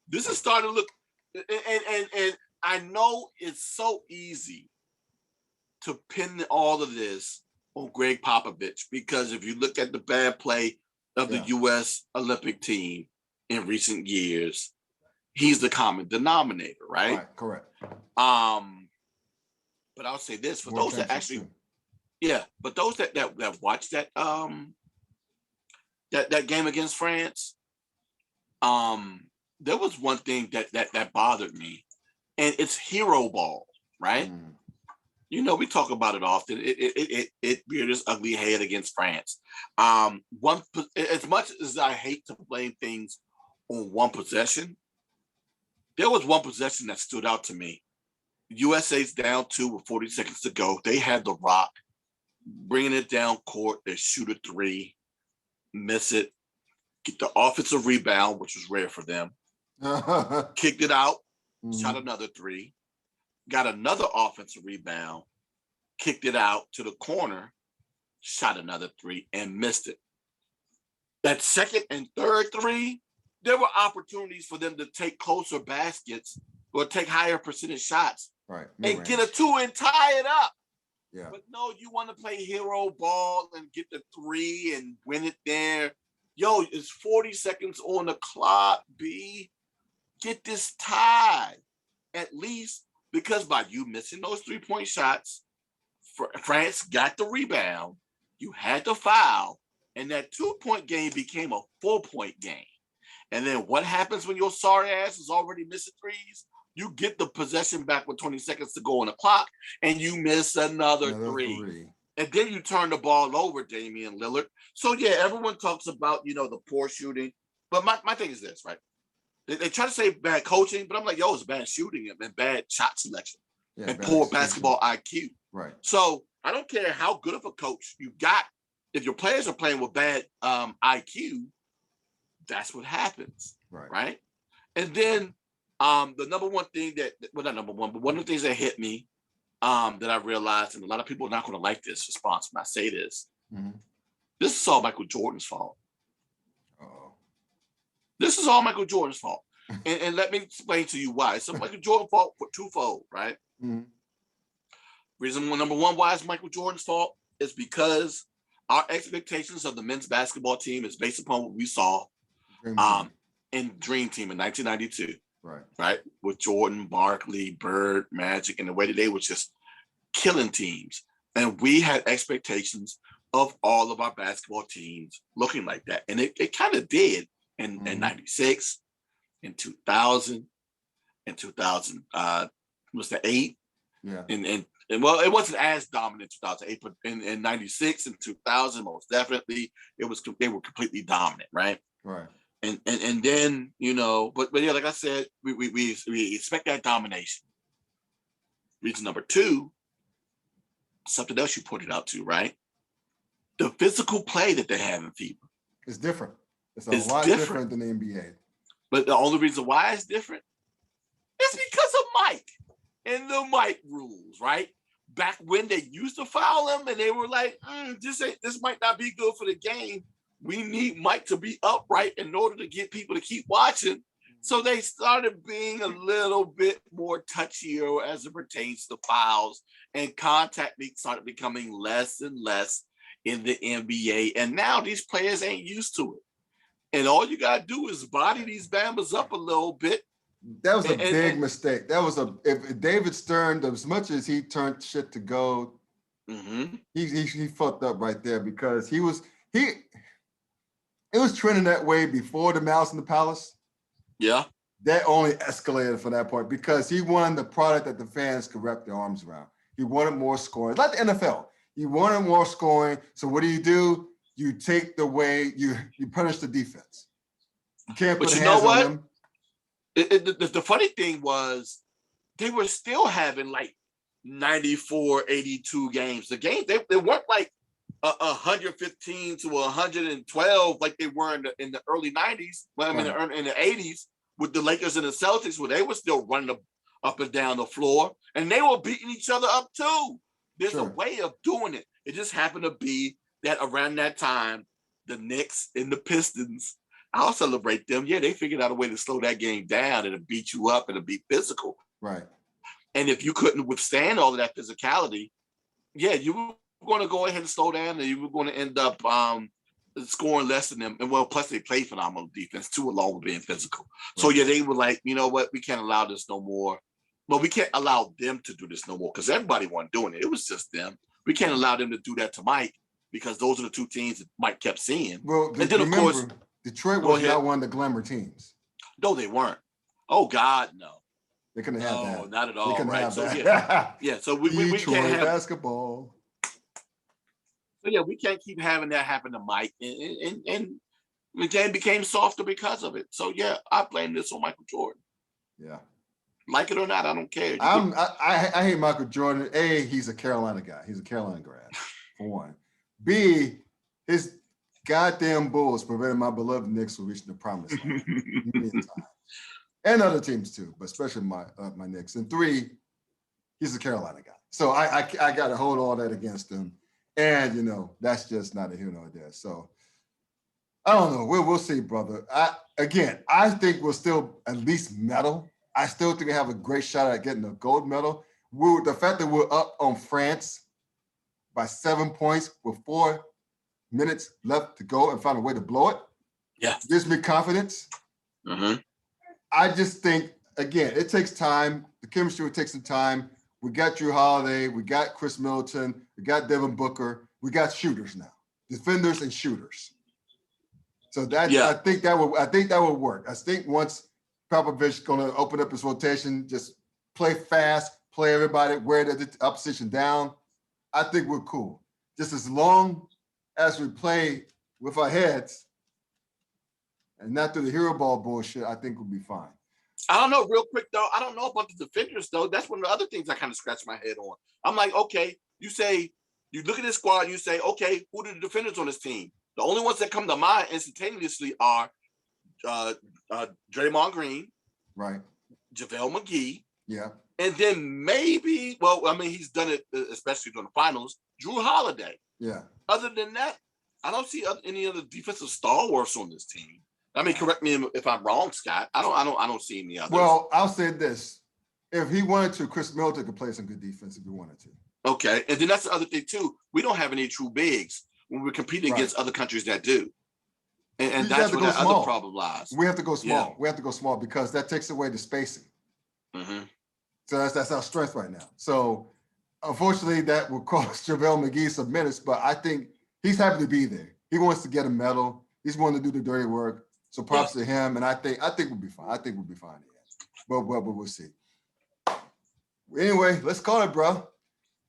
this is starting to look, and I know it's so easy to pin all of this on Greg Popovich, because if you look at the bad play of the U.S. Olympic team in recent years, he's the common denominator, right? Right, correct. But I'll say this for those that actually, but those that watched that that game against France, there was one thing that bothered me, and it's hero ball, right? Mm. You know, we talk about it often. It reared its ugly head against France. As much as I hate to blame things on one possession, there was one possession that stood out to me. USA's down 2 with 40 seconds to go. They had the rock, bringing it down court. They shoot a 3, miss it, get the offensive rebound, which was rare for them. Kicked it out, shot another 3, got another offensive rebound, kicked it out to the corner, shot another 3, and missed it. That second and third 3, there were opportunities for them to take closer baskets or take higher percentage shots, right, and get a 2 and tie it up. Yeah. But no, you want to play hero ball and get the 3 and win it there. yo, it's 40 seconds on the clock, B. Get this tied. At least, because by you missing those 3-point shots, France got the rebound, you had the foul, and that 2-point game became a 4-point game. And then what happens when your sorry ass is already missing threes? You get the possession back with 20 seconds to go on the clock, and you miss another three. And then you turn the ball over, Damian Lillard. So, yeah, everyone talks about, the poor shooting. But my thing is this, right? They try to say bad coaching, but I'm like, yo, it's bad shooting and bad shot selection and poor basketball IQ. Right. So I don't care how good of a coach you got. If your players are playing with bad IQ, that's what happens. Right. And then the number one thing not number one, but one of the things that hit me that I realized, and a lot of people are not going to like this response when I say this, this is all Michael Jordan's fault. This is all Michael Jordan's fault. And let me explain to you why. It's Michael Jordan's fault for twofold, right? Reason number one why it's Michael Jordan's fault is because our expectations of the men's basketball team is based upon what we saw in Dream Team in 1992. Right? With Jordan, Barkley, Bird, Magic, and the way that they were just killing teams. And we had expectations of all of our basketball teams looking like that. And it kind of did. In 96, in 2000, in 2000, was the 8? Yeah. And well, it wasn't as dominant in 2008, but in 96 and 2000, most definitely, they were completely dominant, right? Right. And then, but yeah, like I said, we expect that domination. Reason number two, something else you pointed out to, right? The physical play that they have in FIBA. It's different. It's a lot different than the NBA. But the only reason why it's different is because of Mike and the Mike rules, right? Back when they used to foul him and they were like, this might not be good for the game. We need Mike to be upright in order to get people to keep watching. So they started being a little bit more touchier as it pertains to fouls, and contact started becoming less and less in the NBA. And now these players ain't used to it. And all you got to do is body these Bambas up a little bit. That was a big mistake. If David Stern, as much as he turned shit to gold, he fucked up right there, because it was trending that way before the Mouse in the Palace. Yeah. That only escalated from that point, because he wanted the product that the fans could wrap their arms around. He wanted more scoring. Like the NFL. He wanted more scoring. So what do? You take the way you punish the defense. You can't put hands on them. The funny thing was, they were still having like 94, 82 games. The game they weren't like 115 to 112 like they were in the early 90s. Well, I mean, in the 80s with the Lakers and the Celtics, where they were still running up and down the floor, and they were beating each other up too. There's a way of doing it. It just happened to be that around that time, the Knicks and the Pistons, I'll celebrate them. Yeah, they figured out a way to slow that game down and to beat you up and to be physical. Right. And if you couldn't withstand all of that physicality, yeah, you were going to go ahead and slow down, and you were going to end up scoring less than them. And well, plus they played phenomenal defense too, along with being physical. Right. So yeah, they were like, you know what, we can't allow this no more. Well, we can't allow them to do this no more, because everybody wasn't doing it. It was just them. We can't allow them to do that to Mike, because those are the two teams that Mike kept seeing. Well, and then remember, of course, Detroit was not one of the glamour teams. No, they weren't. Oh God, no. They couldn't have that. No, not at all. Right. So that. yeah. So we can't have basketball. So yeah, we can't keep having that happen to Mike, and the game became softer because of it. So yeah, I blame this on Michael Jordan. Yeah. Like it or not, I don't care. I hate Michael Jordan. A, he's a Carolina guy. He's a Carolina grad, for one. B, his goddamn Bulls prevented my beloved Knicks from reaching the promised land many times. And other teams too, but especially my Knicks. And 3, he's a Carolina guy. So I got to hold all that against him. And, that's just not a here nor there. So I don't know. We'll see, brother. I think we'll still at least medal. I still think we have a great shot at getting a gold medal. The fact that we're up on France by 7 points with 4 minutes left to go and find a way to blow it, Yeah. Gives me confidence. I just think, again, it takes time. The chemistry will take some time. We got Drew Holiday. We got Chris Middleton. We got Devin Booker. We got shooters now, defenders and shooters. So that I think that will work. I think once Popovich going to open up his rotation, just play fast, play everybody, wear the opposition down. I think we're cool. Just as long as we play with our heads and not through the hero ball bullshit, I think we'll be fine. I don't know, real quick though. I don't know about the defenders though. That's one of the other things I kind of scratch my head on. I'm like, okay, you look at this squad, you say, okay, who are the defenders on this team? The only ones that come to mind instantaneously are Draymond Green, right? JaVale McGee, yeah, and then maybe, well, I mean, he's done it especially during the finals. Drew Holiday. Yeah. Other than that, I don't see any other defensive stalwarts on this team. I mean, correct me if I'm wrong, Scott. I don't see any others. Well, I'll say this: if he wanted to, Chris Middleton could play some good defense if he wanted to. Okay, and then that's the other thing too. We don't have any true bigs when we're competing against other countries that do, and that's where that other problem lies. We have to go small. Yeah. We have to go small because that takes away the spacing. So that's our strength right now. So unfortunately, that will cost JaVale McGee some minutes, but I think he's happy to be there. He wants to get a medal. He's wanting to do the dirty work. So props to him, and I think we'll be fine. I think we'll be fine. But we'll see. Anyway, let's call it, bro.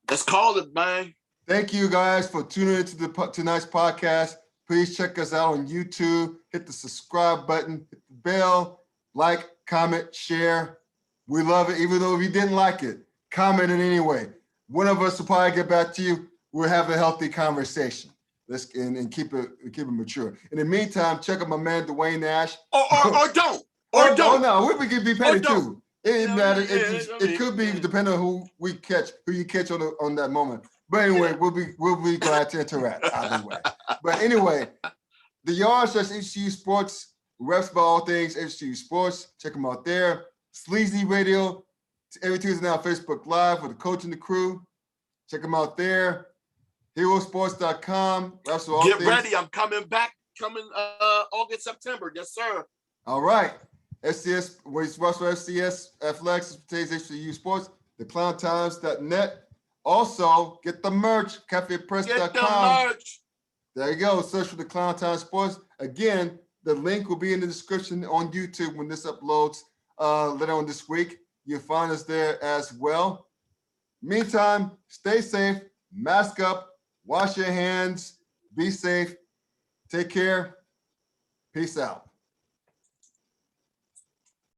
Let's call it, man. Thank you guys for tuning into tonight's podcast. Please check us out on YouTube. Hit the subscribe button, hit the bell, like, comment, share. We love it. Even though if you didn't like it, comment it anyway. One of us will probably get back to you. We'll have a healthy conversation. Let's and keep it mature. In the meantime, check out my man Dwayne Nash. Or don't. Oh no, we can be petty too. It matters. It could be depending on who you catch on that moment. But anyway, we'll be glad to interact either way. But anyway, the yards that's HBCU Sports, reps about all things HBCU Sports. Check them out there. Sleazy Radio every Tuesday now on Facebook Live with the coach and the crew. Check them out there. HeroSports.com. Get ready. I'm coming back. August, September. Yes, sir. All right. SCS, Russell FCS Athletics, today's HBCU Sports, theclowntimes.net. Also, get the merch, cafepress.com. Get the merch. There you go. Search for the Clown Time Sports. Again, the link will be in the description on YouTube when this uploads later on this week. You'll find us there as well. Meantime, stay safe, mask up, wash your hands, be safe, take care. Peace out.